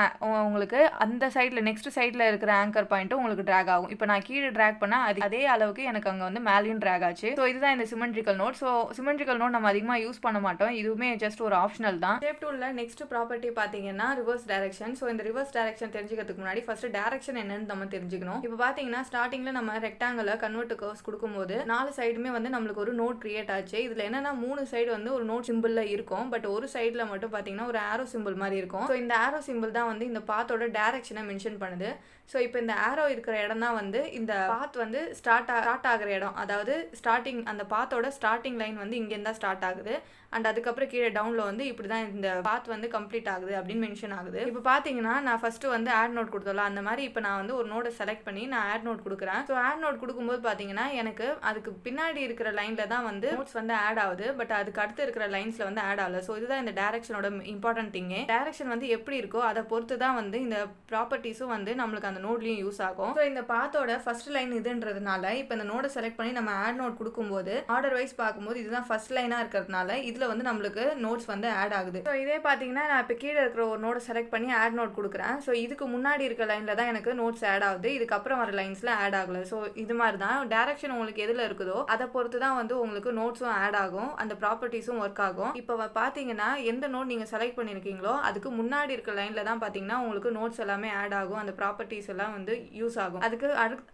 உங்களுக்கு அந்த சைடில் நெக்ஸ்ட் சைடில் இருக்கிற ஆங்கர் பாயிண்ட்டும் உங்களுக்கு ட்ராக் ஆகும். இப்போ நான் கீழே ட்ராக் பண்ணால் அதே அளவுக்கு எனக்கு அங்கே வந்து மேலேயும் ட்ராக் ஆச்சு. ஸோ இதுதான் இந்த symmetrical node. So symmetrical node நம்ம அதிகமாக யூஸ் பண்ண மாட்டோம், இதுவுமே ஜஸ்ட் ஒரு ஆப்ஷனல் தான். ஷேப் டூலில் நெக்ஸ்ட் ப்ராப்பர்ட்டி பார்த்தீங்கன்னா ரிவர்ஸ் டைரக்ஷன். ஸோ இந்த ரிவர்ஸ் டைரக்ஷன் தெரிஞ்சுக்கிறதுக்கு முன்னாடி ஃபர்ஸ்ட் டைரக்ஷன் என்னன்னு நம்ம தெரிஞ்சுக்கணும். இப்போ பார்த்தீங்கன்னா ஸ்டார்டிங்கில் நம்ம ரெக்டாங்கில் கன்வெர்ட் டு கர்வ்ஸ் கொடுக்கும்போது 4 சைடுமே வந்து நம்மளுக்கு ஒரு நோட் கிரியேட் ஆச்சு. இதில் என்னன்னா 3 சைடு வந்து ஒரு நோட் சிம்பிளில் இருக்கும், பட் ஒரு சைடில் மட்டும் பார்த்தீங்கன்னா ஒரு ஆரோ சிம்பிள் மாதிரி இருக்கும். ஸோ இந்த ஆரோ சிம்பிள் தான் வந்து இந்த பாத்தோட டைரக்ஷனை மென்ஷன் பண்ணுது. ஸோ இப்போ இந்த ஆரோ இருக்கிற இடம் தான் வந்து இந்த பாத் வந்து ஸ்டார்ட் ஆகிற இடம். அதாவது ஸ்டார்டிங் அந்த பாத்தோட ஸ்டார்டிங் லைன் வந்து இங்கேருந்து தான் ஸ்டார்ட் ஆகுது. அண்ட் அதுக்கப்புறம் கீழே டவுனில் வந்து இப்படி தான் இந்த பாத் வந்து கம்ப்ளீட் ஆகுது அப்படின்னு மென்ஷன் ஆகுது. இப்போ பார்த்தீங்கன்னா நான் ஃபஸ்ட்டு வந்து ஆட் நோட் கொடுத்தோம்ல, அந்த மாதிரி இப்போ நான் வந்து ஒரு நோடை செலக்ட் பண்ணி நான் ஆட் நோட் கொடுக்குறேன். ஸோ ஆட் நோட் கொடுக்கும்போது பார்த்தீங்கன்னா எனக்கு அதுக்கு பின்னாடி இருக்கிற லைனில் தான் வந்து நோட்ஸ் வந்து ஆட் ஆகுது, பட் அதுக்கு அடுத்து இருக்கிற லைன்ஸில் வந்து ஆட் ஆகல. ஸோ இதுதான் இந்த டைரக்ஷனோட இம்பார்ட்டன்ட் திங்கே. டைரக்ஷன் வந்து எப்படி இருக்கோ அதை பொறுத்து தான் வந்து இந்த ப்ராப்பர்ட்டிஸும் வந்து நம்மளுக்கு அந்த நோட்லையும் யூஸ் ஆகும். ஸோ இந்த பாத்தோட ஃபர்ஸ்ட் லைன் இதுன்றதுனால இப்போ இந்த நோடை செலக்ட் பண்ணி நம்ம ஆட் நோட் கொடுக்கும்போது ஆர்டர் வைஸ் பார்க்கும்போது இதுதான் ஃபர்ஸ்ட் லைனாக இருக்கிறதுனால இதில் இதில் வந்து நம்மளுக்கு நோட்ஸ் வந்து ஆட் ஆகுது. ஸோ இதே பார்த்தீங்கன்னா நான் இப்போ கீழே இருக்கிற ஒரு நோட்டை செலக்ட் பண்ணி ஆட் நோட் கொடுக்குறேன். ஸோ இதுக்கு முன்னாடி இருக்க லைனில் தான் எனக்கு நோட்ஸ் ஆட் ஆகுது, இதுக்கப்புறம் வர லைன்ஸில் ஆட் ஆகலை. ஸோ இது மாதிரி தான் டேரக்ஷன் உங்களுக்கு எதில் இருக்குதோ அதை பொறுத்து தான் வந்து உங்களுக்கு நோட்ஸும் ஆட் ஆகும், அந்த ப்ராப்பர்ட்டிஸும் ஒர்க் ஆகும். இப்போ பார்த்தீங்கன்னா எந்த நோட் நீங்கள் செலக்ட் பண்ணியிருக்கீங்களோ அதுக்கு முன்னாடி இருக்க லைனில் தான் பார்த்தீங்கன்னா உங்களுக்கு நோட்ஸ் எல்லாமே ஆட் ஆகும், அந்த ப்ராப்பர்ட்டிஸ் எல்லாம் வந்து யூஸ் ஆகும். அதுக்கு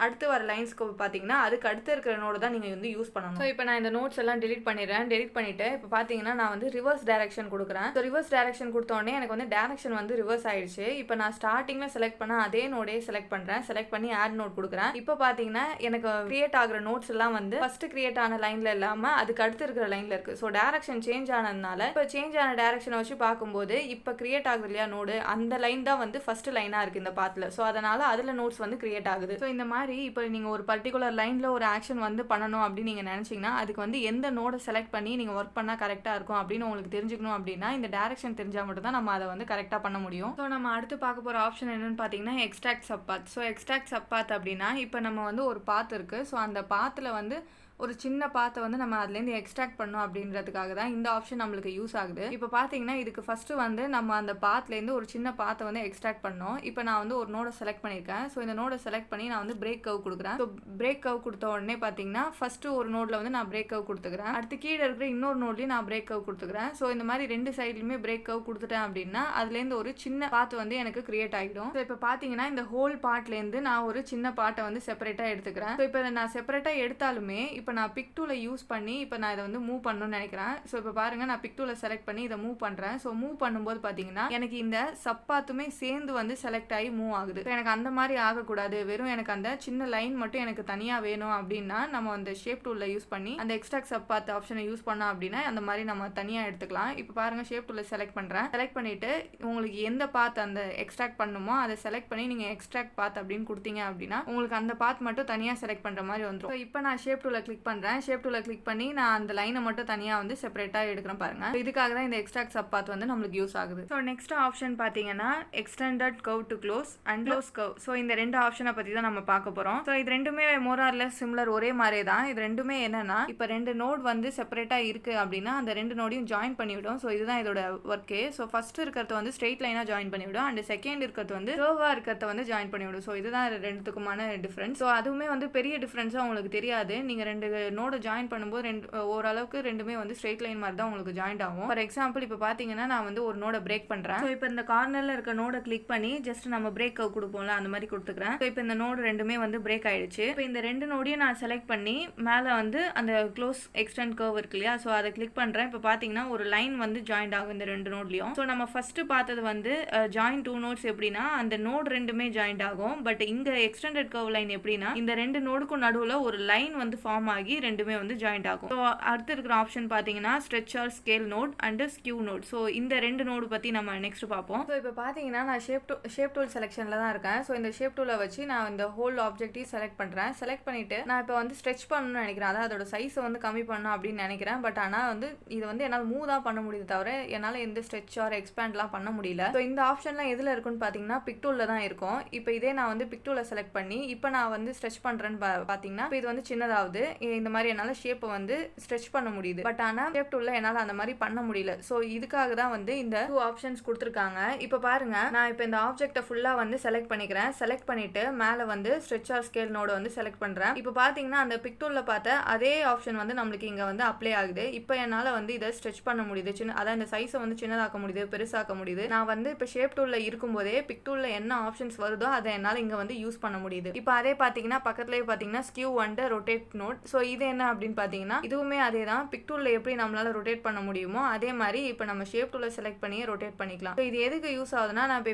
அடுத்து வர லைன்ஸ்க்கு பார்த்தீங்கன்னா அதுக்கு அடுத்து இருக்கிற நோடு தான் நீங்கள் வந்து யூஸ் பண்ணணும். ஸோ இப்போ நான் இந்த நோட்ஸ் எல்லாம் டெலிட் பண்ணிடுறேன். டெலிட் பண்ணிட்டு இப்போ பார்த்தீங்கன்னா நான் வந்து ரிவர்ஸ் டைரக்ஷன் கொடுக்குறேன். ஸோ ரிவர்ஸ் டைரக்ஷன் கொடுத்தோடனே எனக்கு வந்து டைரக்ஷன் வந்து ரிவர்ஸ் ஆயிடுச்சு. இப்போ நான் ஸ்டார்டிங்கில் செலக்ட் பண்ண அதே நோடே செலக்ட் பண்ணுறேன். செலக்ட் பண்ணி ஆட் நோட் கொடுக்குறேன். இப்போ பார்த்தீங்கன்னா எனக்கு கிரியேட் ஆகிற நோட்ஸ் எல்லாம் வந்து ஃபர்ஸ்ட் கிரியேட் ஆன லைனில் இல்லாமல் அதுக்கு அடுத்து இருக்கிற லைனில் இருக்குது. ஸோ டைரக்ஷன் சேஞ்ச் ஆனதுனால இப்போ சேஞ்ச் ஆன டைரக்ஷனை வச்சு பார்க்கும்போது இப்போ கிரியேட் ஆகுது இல்லையா நோடு, அந்த லைன் தான் வந்து ஃபர்ஸ்ட் லைனாக இருக்குது இந்த பாத்தில். ஸோ அதனால அதில் நோட்ஸ் வந்து கிரியேட் ஆகுது. ஸோ இந்த மாதிரி இப்போ நீங்கள் ஒரு பர்டிகுலர் லைனில் ஒரு ஆக்ஷன் வந்து பண்ணணும் அப்படின்னு நீங்கள் நினச்சிங்கன்னா அதுக்கு வந்து எந்த நோடை செலக்ட் பண்ணி நீங்கள் ஒர்க் பண்ணால் கரெக்டாக இருக்கும் அப்படின்னு உங்களுக்கு தெரிஞ்சுக்கணும் அப்படின்னா இந்த டைரக்ஷன் தெரிஞ்சால் மட்டும் தான் நம்ம அதை வந்து கரெக்டாக பண்ண முடியும். ஸோ நம்ம அடுத்து பார்க்க போகிற ஆப்ஷன் என்னன்னு பார்த்தீங்கன்னா எக்ஸ்ட்ராக்ட் சப் பாத். ஸோ எக்ஸ்ட்ராக்ட் சப் பாத் அப்படின்னா இப்போ நம்ம வந்து ஒரு பாத் இருக்குது. ஸோ அந்த பாத்தில் வந்து ஒரு சின்ன பாத்தை வந்து நம்ம அதுலேருந்து எக்ஸ்ட்ராக்ட் பண்ணோம் அப்படின்றதுக்காக தான் இந்த ஆப்ஷன் நம்மளுக்கு யூஸ் ஆகுது. இப்போ பார்த்தீங்கன்னா இதுக்கு ஃபஸ்ட்டு வந்து நம்ம அந்த பாத்லேருந்து ஒரு சின்ன பாத்தை வந்து எக்ஸ்ட்ராக்ட் பண்ணோம். இப்போ நான் வந்து ஒரு நோடை செலக்ட் பண்ணியிருக்கேன். ஸோ இந்த நோடை செலக்ட் பண்ணி நான் வந்து பிரேக் கர்வ் கொடுக்குறேன். ஸோ பிரேக் கர்வ் கொடுத்த உடனே பார்த்தீங்கன்னா ஃபஸ்ட்டு ஒரு நோடில் வந்து நான் பிரேக் கர்வ் கொடுத்துக்கிறேன். அடுத்து கீழே இருக்கிற இன்னொரு நோட்லேயும் நான் பிரேக் கர்வ் கொடுத்துக்கிறேன். ஸோ இந்த மாதிரி ரெண்டு சைட்லையுமே பிரேக் கர்வ் கொடுத்துட்டேன் அப்படின்னா அதுலேருந்து ஒரு சின்ன பாத்து வந்து எனக்கு கிரியேட் ஆகிடும். ஸோ இப்போ பார்த்தீங்கன்னா இந்த ஹோல் பார்ட்லேருந்து நான் ஒரு சின்ன பாட்டை வந்து செப்பரேட்டாக எடுத்துக்கிறேன். ஸோ இப்போ நான் செப்பரேட்டாக எடுத்தாலுமே இப்போ நான் பிக் டூலை யூஸ் பண்ணி இப்போ நான் இதை வந்து மூவ் பண்ணணும்னு நினைக்கிறேன். ஸோ இப்போ பாருங்கள் நான் பிக் டூலை செலக்ட் பண்ணி இதை மூவ் பண்ணுறேன். ஸோ மூவ் பண்ணும்போது பார்த்தீங்கன்னா எனக்கு இந்த சப்பாத்துமே சேர்ந்து வந்து செலக்ட் ஆகி மூவ் ஆகுது. எனக்கு அந்த மாதிரி ஆகக்கூடாது, வெறும் எனக்கு அந்த சின்ன லைன் மட்டும் எனக்கு தனியாக வேணும் அப்படின்னா நம்ம அந்த ஷேப் டூலில் யூஸ் பண்ணி அந்த எக்ஸ்ட்ராக்ட் சப்பாத் ஆப்ஷனை யூஸ் பண்ணோம் அப்படின்னா அந்த மாதிரி நம்ம தனியாக எடுத்துக்கலாம். இப்போ பாருங்கள் ஷேப் டூலில் செலக்ட் பண்ணுறேன். செலக்ட் பண்ணிவிட்டு உங்களுக்கு எந்த பாத் அந்த எக்ஸ்ட்ராக்ட் பண்ணணுமோ அதை செலக்ட் பண்ணி நீங்கள் எக்ஸ்ட்ராக்ட் பாத் அப்படின்னு கொடுத்தீங்க அப்படின்னா உங்களுக்கு அந்த பாத் மட்டும் தனியாக செலக்ட் பண்ணுற மாதிரி வந்துடும். ஸோ இப்போ நான் ஷேப் டூலில் கிளிக் பண்ணுறேன். ஷேப் டூலை கிளிக் பண்ணி நான் அந்த லைனை மட்டும் தனியாக வந்து செப்பரேட்டாக எடுக்கிறேன் பாருங்க. இதுக்காக தான் இந்த எக்ஸ்ட்ராக்ட் சப் பாத் வந்து நம்மளுக்கு யூஸ் ஆகுது. ஸோ நெக்ஸ்ட் ஆப்ஷன் பார்த்தீங்கன்னா extended curve to close and close curve. So இந்த ரெண்டு ஆப்ஷனை பற்றி தான் நம்ம பார்க்க போகிறோம். ஸோ இது ரெண்டுமே மோர் ஆர் லெஸ் சிமிலர், ஒரே மாதிரி தான். இது ரெண்டுமே என்னன்னா இப்போ ரெண்டு நோட் வந்து செப்பரேட்டாக இருக்குது அப்படின்னா அந்த ரெண்டு நோடையும் ஜாயின் பண்ணிவிடும். ஸோ இதுதான் இதோட ஒர்க்கே. ஸோ ஃபர்ஸ்ட் இருக்கிறது வந்து ஸ்ட்ரெயிட் லைனாக ஜாயின் பண்ணிவிடும் அண்ட் செகண்ட் இருக்கிறது வந்து கர்வாக இருக்கிறத வந்து ஜாயின் பண்ணிவிடும். ஸோ இதுதான் ரெண்டுத்துக்குமான டிஃப்ரென்ஸ். ஸோ அதுவுமே வந்து பெரிய டிஃப்ரென்ஸாக உங்களுக்கு தெரியாது. நீங்கள் ரெண்டு நோட ஜாயின் பண்ணும்போது ஓரளவுக்கு ரெண்டுமே வந்து ஸ்ட்ரெயிட் லைன் மாதிரி தான் உங்களுக்கு ஜாயின் ஆகும். ஃபார் எக்ஸாம்பிள் இப்போ பார்த்தீங்கன்னா நான் வந்து ஒரு நோட பிரேக் பண்ணுறேன். ஸோ இப்போ இந்த கார்னரில் இருக்க நோட கிளிக் பண்ணி ஜஸ்ட் நம்ம பிரேக் கர்வ் கொடுப்போம்ல அந்த மாதிரி கொடுத்துக்கிறேன். ஸோ இப்போ இந்த நோடு ரெண்டுமே வந்து பிரேக் ஆயிடுச்சு. இப்போ இந்த ரெண்டு நோடையும் நான் செலக்ட் பண்ணி மேலே வந்து அந்த க்ளோஸ் எக்ஸ்டெண்ட் கர்வ் இருக்கு இல்லையா, ஸோ அதை கிளிக் பண்ணுறேன். இப்போ பார்த்தீங்கன்னா ஒரு லைன் வந்து ஜாயின் ஆகும் இந்த ரெண்டு நோட்லையும். ஸோ நம்ம ஃபர்ஸ்ட் பார்த்தது வந்து ஜாயின் டூ நோட்ஸ் எப்படின்னா அந்த நோட் ரெண்டுமே ஜாயின் ஆகும். பட் இங்கே எக்ஸ்டெண்டட் கர்வ் லைன் எப்படின்னா இந்த ரெண்டு நோடுக்கும் நடுவில் ஒரு லைன் வந்து ஃபார்ம் ஆகி ரெண்டுமே வந்து ஜாயின் ஆகும். ஸோ அடுத்து இருக்கிற ஆப்ஷன் பார்த்தீங்கன்னா stretch or scale node and skew node. So இந்த ரெண்டு நோடு பற்றி நம்ம நெக்ஸ்ட் பார்ப்போம். ஸோ இப்போ பார்த்தீங்கன்னா நான் ஷேப் டூல் செலெக்ஷனில் தான் இருக்கேன். ஸோ இந்த ஷேப் டூலை வச்சு நான் இந்த ஹோல் ஆப்ஜெக்டையும் செலக்ட் பண்ணுறேன். செலக்ட் பண்ணிவிட்டு நான் இப்போ வந்து ஸ்ட்ரெச் பண்ணணும்னு நினைக்கிறேன், அதாவது அதோட சைஸை வந்து கம்மி பண்ணணும் அப்படின்னு நினைக்கிறேன். பட் ஆனால் வந்து இது வந்து என்னால் மூவ் தான் பண்ண முடியுது தவிர என்னால் எந்த ஸ்ட்ரெச் ஆர் எக்ஸ்பேண்ட்லாம் பண்ண முடியல. ஸோ இந்த ஆப்ஷன்லாம் எதில் இருக்குன்னு பார்த்தீங்கன்னா பிக் டூலில் தான் இருக்கும். இப்போ இதே நான் வந்து பிக் டூலை செலக்ட் பண்ணி இப்போ நான் வந்து ஸ்ட்ரெச் பண்ணுறேன்னு பார்த்தீங்கன்னா இப்போ இது வந்து சின்னதாவது இந்த மாதிரி என்னால் ஷேப்பை வந்து ஸ்ட்ரெச் பண்ண முடியுது. பட் ஆனால் ஷேப் டூலில் என்னால் அந்த மாதிரி பண்ண முடியல. ஸோ இதுக்காக தான் வந்து இந்த டூ ஆப்ஷன்ஸ் கொடுத்துருக்காங்க. இப்போ பாருங்க நான் இப்போ இந்த ஆப்ஜெக்ட்டை ஃபுல்லாக வந்து செலக்ட் பண்ணிக்கிறேன். செலக்ட் பண்ணிட்டு மேலே வந்து ஸ்ட்ரெச் ஆர் ஸ்கேல் நோட வந்து செலக்ட் பண்ணுறேன். இப்போ பார்த்தீங்கன்னா அந்த பிக் டூலில் பார்த்த அதே ஆப்ஷன் வந்து நம்மளுக்கு இங்கே வந்து அப்ளை ஆகுது. இப்போ என்னால் வந்து இதை ஸ்ட்ரெச் பண்ண முடியுது, அதான் இந்த சைஸை வந்து சின்னதாக்க முடியுது, பெருசாக்க முடியுது. நான் வந்து இப்போ ஷேப் டூலில் இருக்கும்போதே பிக் டூலில் என்ன ஆப்ஷன்ஸ் வருதோ அதை என்னால் இங்கே வந்து யூஸ் பண்ண முடியுது. இப்போ அதே பார்த்தீங்கன்னா பக்கத்துலேயே பார்த்தீங்கன்னா skew and rotate node. So இது என்ன அப்படின்னு பார்த்தீங்கன்னா இதுவுமே அதே தான். பிக் டூலில் எப்படி நம்மளால ரொட்டேட் பண்ண முடியுமோ அதே மாதிரி இப்போ நம்ம ஷேப் டூலில் செலக்ட் பண்ணி ரொட்டேட் பண்ணிக்கலாம். ஸோ இது எதுக்கு யூஸ் ஆகுதுன்னா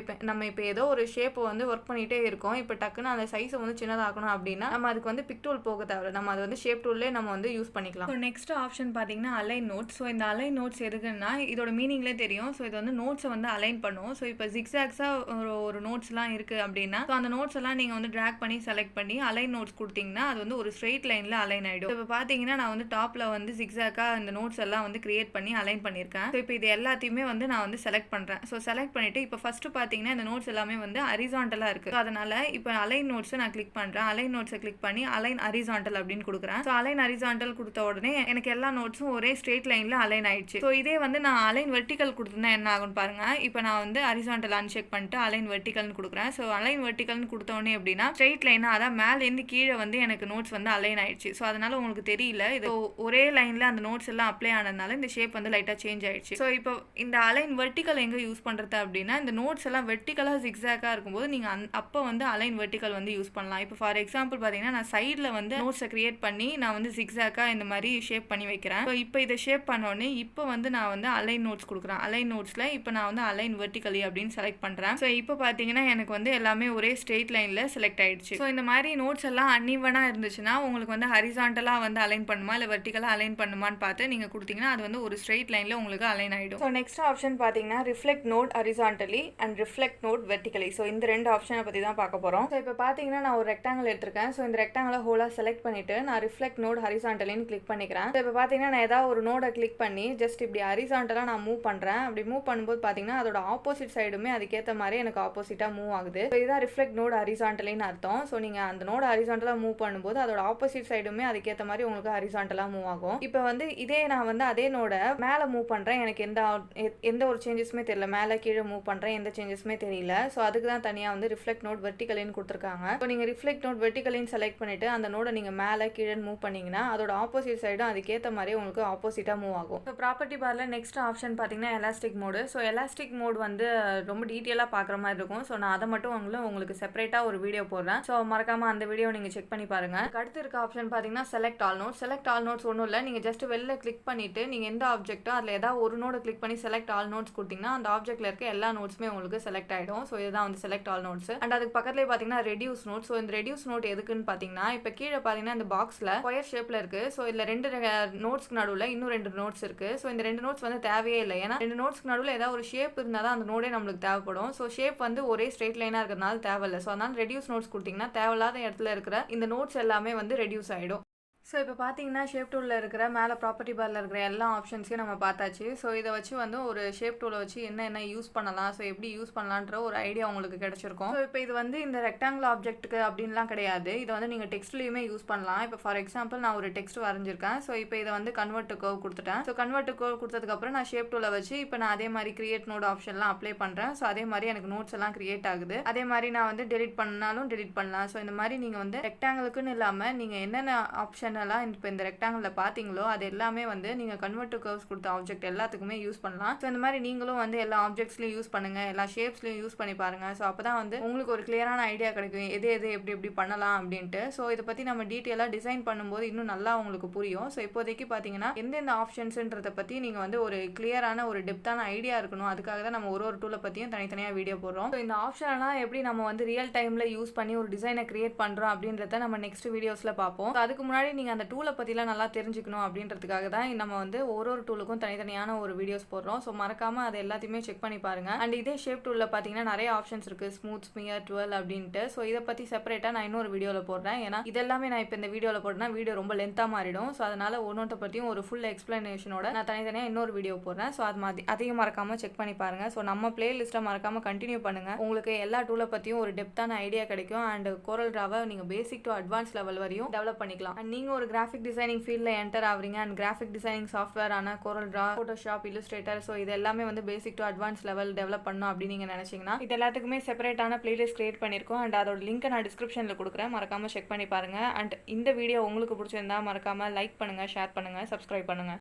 நம்ம இப்போ ஏதோ ஒரு ஷேப்பை வந்து ஒர்க் பண்ணிட்டே இருக்கோம். இப்போ டக்குன்னு அந்த சைஸை வந்து சின்னதாக்கணும் அப்படின்னா நம்ம அதுக்கு வந்து பிக் டூல் போக தேவை, நம்ம அதை வந்து ஷேப் டூல்லே நம்ம வந்து யூஸ் பண்ணிக்கலாம். ஸோ நெக்ஸ்ட் ஆப்ஷன் பார்த்தீங்கன்னா அலைன் நோட்ஸ். ஸோ இந்த அலைன் நோட்ஸ் எதுக்குன்னா இதோட மீனிங்லேயே தெரியும். ஸோ இது வந்து நோட்ஸை வந்து அலைன் பண்ணும். ஸோ இப்போ ஜிக்ஸாக்ஸாக ஒரு நோட்ஸ்லாம் இருக்குது அப்படின்னா ஸோ அந்த நோட்ஸ் எல்லாம் நீங்கள் வந்து ட்ராக் பண்ணி செலக்ட் பண்ணி அலைன் நோட்ஸ் கொடுத்தீங்கன்னா அது வந்து ஒரு ஸ்ட்ரெயிட் லைனில் அலைன் ஆயிடும். இப்போ பார்த்தீங்கன்னா நான் வந்து டாப்ல வந்து ஜிக்ஸாக்காக இந்த நோட்ஸ் எல்லாம் வந்து கிரியேட் பண்ணி அலைன் பண்ணியிருக்கேன். ஸோ இப்போ இது எல்லாத்தையுமே வந்து நான் வந்து செலக்ட் பண்ணுறேன். ஸோ செலக்ட் பண்ணிட்டு இப்போ ஃபர்ஸ்ட் பார்த்தீங்கன்னா இந்த நோட்ஸ் எல்லாமே வந்து ஹரிசாண்டலாக இருக்குது. ஸோ அதனால இப்போ அலைன் நோட்ஸை நான் கிளிக் பண்ணுறேன். அலைன் நோட்ஸை கிளிக் பண்ணி அலைன் ஹரிசாண்டல் அப்படின்னு கொடுக்குறேன். ஸோ அலைன் ஹரிசாண்டல் கொடுத்த உடனே எனக்கு எல்லா நோட்ஸும் ஒரே ஸ்ட்ரெயிட் லைனில் அலைன் ஆயிடுச்சு. ஸோ இதே வந்து நான் அலைன் வெர்டிக்கல் கொடுத்துருந்தா என்ன ஆகும்னு பாருங்க. இப்போ நான் வந்து ஹரிசாண்டல் அன்செக் பண்ணிட்டு அலைன் வெர்டிக்கல்னு கொடுக்குறேன். ஸோ அலைன் வெர்டிக்கல்னு கொடுத்தோடனே எப்படின்னா ஸ்ட்ரெயிட் லைனாக அதான் மேலேருந்து கீழே வந்து எனக்கு நோட்ஸ் வந்து அலைன் ஆயிடுச்சு. ஸோ அதனால உங்களுக்கு தெரியல, இது ஒரே லைனில் அந்த நோட்ஸ் எல்லாம் அப்ளை ஆனதுனால இந்த ஷேப் வந்து லைட்டாக சேஞ்ச் ஆயிடுச்சு. ஸோ இப்போ இந்த அலைன் வெர்டிக்கல் எங்கே யூஸ் பண்ணுறது அப்படின்னா இந்த நோட்ஸ் எல்லாம் வெர்டிக்கலாக ஜிக்ஸாக்காக இருக்கும்போது நீங்கள் அப்போ வந்து அலைன் வெர்டிக்கல் வந்து யூஸ் பண்ணலாம். இப்போ ஃபார் எக்ஸாம்பிள் பார்த்தீங்கன்னா நான் சைடில் வந்து நோட்ஸை கிரியேட் பண்ணி நான் வந்து ஜிக்ஸாக்காக இந்த மாதிரி ஷேப் பண்ணி வைக்கிறேன். ஸோ இப்போ இதை ஷேப் பண்ணோடனே இப்போ வந்து நான் வந்து அலைன் நோட்ஸ் கொடுக்குறேன். அலைன் நோட்ஸில் இப்போ நான் வந்து அலைன் வெர்டிக்கலி அப்படின்னு செலக்ட் பண்ணுறேன். ஸோ இப்போ பார்த்தீங்கன்னா எனக்கு வந்து எல்லாமே ஒரே ஸ்ட்ரெயிட் லைனில் செலக்ட் ஆயிடுச்சு. ஸோ இந்த மாதிரி நோட்ஸ் எல்லாம் அன்இவனாக இருந்துச்சுன்னா உங்களுக்கு வந்து ஹரிசாண்டலாக வந்து அலைன் பண்ணுமா இல்லை வெர்டிக்கலாக அலைன் பண்ணுமான்னு பார்த்து நீங்கள் கொடுத்தீங்கன்னா அது வந்து ஒரு ஸ்ட்ரெயிட் லைனில் உங்களுக்கு அலைன் ஆகிடும். ஸோ நெக்ஸ்ட் ஆப்ஷன் பார்த்தீங்கன்னா reflect node horizontally and reflect node vertically. So இந்த ரெண்டு ஆப்ஷனை பற்றி தான் பார்க்க போகிறோம். ஸோ இப்போ பார்த்தீங்கன்னா நான் ஒரு ரெக்டாங்கிள் எடுத்திருக்கேன். ஸோ இந்த ரெக்டாங்கிளை ஹோலாக செலக்ட் பண்ணிவிட்டு நான் ரிஃப்ளெக்ட் நோட் ஹரிசாண்டலின்னு கிளிக் பண்ணிக்கிறேன். ஸோ இப்போ பார்த்தீங்கன்னா நான் ஏதாவது ஒரு நோடை கிளிக் பண்ணி ஜஸ்ட் இப்படி ஹரிசாண்டலாக நான் மூவ் பண்ணுறேன். அப்படி மூவ் பண்ணும்போது பார்த்தீங்கன்னா அதோட ஆப்போசிட் சைடுமே அதுக்கேற்ற மாதிரி எனக்கு ஆப்போசிட்டாக மூவ் ஆகுது. ஸோ இதுதான் ரிஃப்ளெக்ட் நோட் ஹரிசாண்டலின்னு அர்த்தம். ஸோ நீங்கள் அந்த நோட ஹரிசாண்டலாக மூவ் பண்ணும்போது அதோட ஆப்போசிட் சைடுமே அதுக்கேற்ற மாதிரி உங்களுக்கு ஹரிசாண்டலாக மூவ் ஆகும். இப்போ வந்து இதே நான் வந்து அதே நோட மேலே மூவ் பண்ணுறேன். எனக்கு எந்த ஒரு சேஞ்சஸுமே தெரியல. மேலே கீழே மூவ் பண்ணுறேன், எந்த சேஞ்சஸுமே தெரியல. ஸோ அதுக்கு தான் தனியாக வந்து ரிஃப்ளெக்ட் நோட் வெர்டிக்கலின்னு கொடுத்துருக்காங்க. ஸோ நீங்கள் ரிஃப்ளெக்ட் நோட் வெர்டிக்கலின்னு செலக்ட் பண்ணிட்டு அந்த நோட நீங்கள் மேலே கீழே மூவ் பண்ணீங்கன்னா அதோட ஆப்போசிட் சைடும் அதுக்கேற்ற மாதிரி உங்களுக்கு ஆப்போசிட்டாக மூவ் ஆகும். ஸோ ப்ராப்பர்ட்டி பாரில் நெக்ஸ்ட் ஆப்ஷன் பார்த்தீங்கன்னா elastic mode. So elastic mode வந்து ரொம்ப டீட்டெயிலாக பார்க்குற மாதிரி இருக்கும். ஸோ நான் அதை மட்டும் உங்களுக்கு செப்பரேட்டாக ஒரு வீடியோ போடுறேன். ஸோ மறக்காமல் அந்த வீடியோ நீங்கள் செக் பண்ணி பாருங்கள். அடுத்து இருக்க ஆப்ஷன் பார்த்தீங்கன்னா select all notes. Select all notes ஒன்றும் இல்லை, நீங்கள் ஜஸ்ட் வெளில கிளிக் பண்ணிவிட்டு நீங்கள் எந்த ஆப்ஜெக்ட்டோ அதில் ஏதாவது ஒரு நோடு கிளிக் பண்ணி செலக்ட் ஆல் நோட்ஸ் கொடுத்தீங்கன்னா அந்த ஆப்ஜெக்ட்டில் இருக்க எல்லா நோட்ஸுமே உங்களுக்கு செலக்ட் ஆகிடும். ஸோ இதுதான் வந்து செலக்ட் ஆல் நோட்ஸ். அண்ட் அதுக்கு பக்கத்துலேயே பார்த்தீங்கன்னா ரெடியூஸ் நோட். ஸோ இந்த ரெடியூஸ் நோட் எதுக்குன்னு பார்த்தீங்கன்னா இப்போ கீழே பார்த்தீங்கன்னா இந்த பாக்ஸில் ஸ்கொயர் ஷேப்பில் இருக்குது. ஸோ இதில் ரெண்டு நோட்ஸ்க்கு நடுவில் இன்னும் ரெண்டு நோட்ஸ் இருக்குது. ஸோ இந்த ரெண்டு நோட்ஸ் வந்து தேவையே இல்லை. ஏன்னா ரெண்டு நோட்ஸ்க்கு நடுவில் ஏதாவது ஒரு ஷேப் இருந்தால் தான் அந்த நோடே நம்மளுக்கு தேவைப்படும். ஸோ ஷேப் வந்து ஒரே ஸ்ட்ரெயிட் லைனாக இருக்கிறதுனால தேவையில்லை. ஸோ அதனால ரெடியூஸ் நோட்ஸ் கொடுத்தீங்கன்னா தேவையில்லாத இடத்துல இருக்கிற இந்த நோட்ஸ் எல்லாமே வந்து ரெடியூஸ் ஆகிடும். ஸோ இப்போ பார்த்தீங்கன்னா ஷேப் டூலில் இருக்கிற மேலே ப்ராப்பர்ட்டி பாரில் இருக்கிற எல்லா ஆப்ஷன்ஸையும் நம்ம பார்த்தாச்சு. ஸோ இதை வச்சு வந்து ஒரு ஷேப் டூலை வச்சு என்ன யூஸ் பண்ணலாம், ஸோ எப்படி யூஸ் பண்ணலான்ற ஒரு ஐடியா உங்களுக்கு கிடைச்சிருக்கும். ஸோ இப்போ இது வந்து இந்த ரெக்டாங்கிள் ஆப்ஜெக்ட்டுக்கு அப்படின்லாம் கிடையாது. இதை வந்து நீங்கள் டெக்ஸ்ட்லேயுமே யூஸ் பண்ணலாம். இப்போ ஃபார் எக்ஸாம்பிள் நான் ஒரு டெக்ஸ்ட் வரைஞ்சிருக்கேன். ஸோ இப்போ இதை வந்து கன்வெர்ட் டு கர்வ் கொடுத்துட்டேன். ஸோ கன்வெர்ட் டு கர்வ் கொடுத்ததுக்கப்புறம் நான் ஷேப் டூலை வச்சு இப்போ நான் அதே மாதிரி கிரியேட் நோட் ஆப்ஷன்லாம் அப்ளை பண்ணுறேன். ஸோ அதே மாதிரி எனக்கு நோட்ஸ் எல்லாம் கிரியேட் ஆகுது. அதே மாதிரி நான் வந்து டெலிட் பண்ணாலும் டெலிட் பண்ணலாம். ஸோ இந்த மாதிரி நீங்கள் வந்து ரெக்டாங்கிளுக்குன்னு இல்லாமல் நீங்கள் என்னென்ன ஆப்ஷன் எல்லாம் இப்போ இந்த ரெக்டாங்கிளில் பார்த்தீங்களோ அது எல்லாமே வந்து நீங்கள் கன்வெர்ட் டு கர்வ்ஸ் கொடுத்த ஆப்ஜெக்ட் எல்லாத்துக்குமே யூஸ் பண்ணலாம். ஸோ இந்த மாதிரி நீங்களும் வந்து எல்லா ஆப்ஜெக்ட்ஸ்லையும் யூஸ் பண்ணுங்கள், எல்லா ஷேப்ஸ்லையும் யூஸ் பண்ணி பாருங்கள். ஸோ அப்போ தான் வந்து உங்களுக்கு ஒரு கிளியரான ஐடியா கிடைக்கும் எது எப்படி பண்ணலாம் அப்படின்ட்டு. ஸோ இதை பற்றி நம்ம டீட்டெயிலாக டிசைன் பண்ணும்போது இன்னும் நல்லா உங்களுக்கு புரியும். ஸோ இப்போதைக்கு பார்த்தீங்கன்னா எந்தெந்த ஆப்ஷன்ஸுன்றதை பற்றி நீங்கள் வந்து ஒரு கிளியரான ஒரு டெப்த்தான ஐடியா இருக்கணும். அதுக்காக தான் நம்ம ஒரு டூலை பற்றியும் தனித்தனியாக வீடியோ போடுறோம். ஸோ இந்த ஆப்ஷன்லாம் எப்படி நம்ம வந்து ரியல் டைமில் யூஸ் பண்ணி ஒரு டிசைனை கிரியேட் பண்ணுறோம் அப்படின்றத நம்ம நெக்ஸ்ட் வீடியோஸில் பார்ப்போம். அதுக்கு முன்னாடி நீங்கள் அந்த டூலை பற்றிலாம் நல்லா தெரிஞ்சுக்கணும் அப்படின்றதுக்காக தான் நம்ம வந்து ஒரு டூலுக்கும் தனித்தனியான ஒரு வீடியோஸ் போடுறோம். ஸோ மறக்காமல் அதை எல்லாத்தையுமே செக் பண்ணி பாருங்கள். அண்ட் இதே ஷேப் டூலில் பார்த்தீங்கன்னா நிறைய ஆப்ஷன்ஸ் இருக்குது, ஸ்மூத், ஸ்மியர், ட்வெல் அப்படின்ட்டு. ஸோ இதை பற்றி செப்பரேட்டாக நான் இன்னொரு வீடியோவில் போடுறேன். ஏன்னா இதெல்லாமே நான் இப்போ இந்த வீடியோவில் போட்டேன்னா வீடியோ ரொம்ப லென்த்தாக மாறிடும். ஸோ அதனால் ஒன்னொன்றை பற்றியும் ஒரு ஃபுல் எக்ஸ்பிளனேஷனோட நான் தனித்தனியாக இன்னொரு வீடியோ போடுறேன். ஸோ அதையும் மறக்காமல் செக் பண்ணி பாருங்கள். ஸோ நம்ம பிளேலிஸ்ட்டை மறக்காமல் கண்டினியூ பண்ணுங்கள். உங்களுக்கு எல்லா டூலை பற்றியும் ஒரு டெப்த்தான ஐடியா கிடைக்கும். அண்ட் கோரல் டிராவை நீங்கள் பேசிக் டு அட்வான்ஸ் லெவல் வரையும் டெவலப் பண்ணிக்கலாம். அண்ட் நீங்கள் ஒரு கிராஃபிக் டிசைனிங் ஃபீல்டில் என்டர் ஆகுறீங்க அண்ட் கிராஃபிக் டிசைனிங் சாஃப்ட்வேர் ஆன Corel Draw, Photoshop, Illustrator, so இது எல்லாமே வந்து basic to advance level develop பண்ணணும் அப்படின்னு நீங்கள் நினச்சிங்கன்னா இது எல்லாத்துக்குமே செப்பரேட்டான பிளேலிஸ்ட் கிரியேட் பண்ணியிருக்கோம். அண்ட் அதோட லிங்க் நான் டிஸ்கிரிப்ஷனில் கொடுக்குறேன், மறக்காமல் செக் பண்ணி பாருங்கள். அண்ட் இந்த வீடியோ உங்களுக்கு பிடிச்சிருந்தா மறக்காமல் லைக் பண்ணுங்கள், ஷேர் பண்ணுங்கள், சப்ஸ்கிரைப் பண்ணுங்கள்.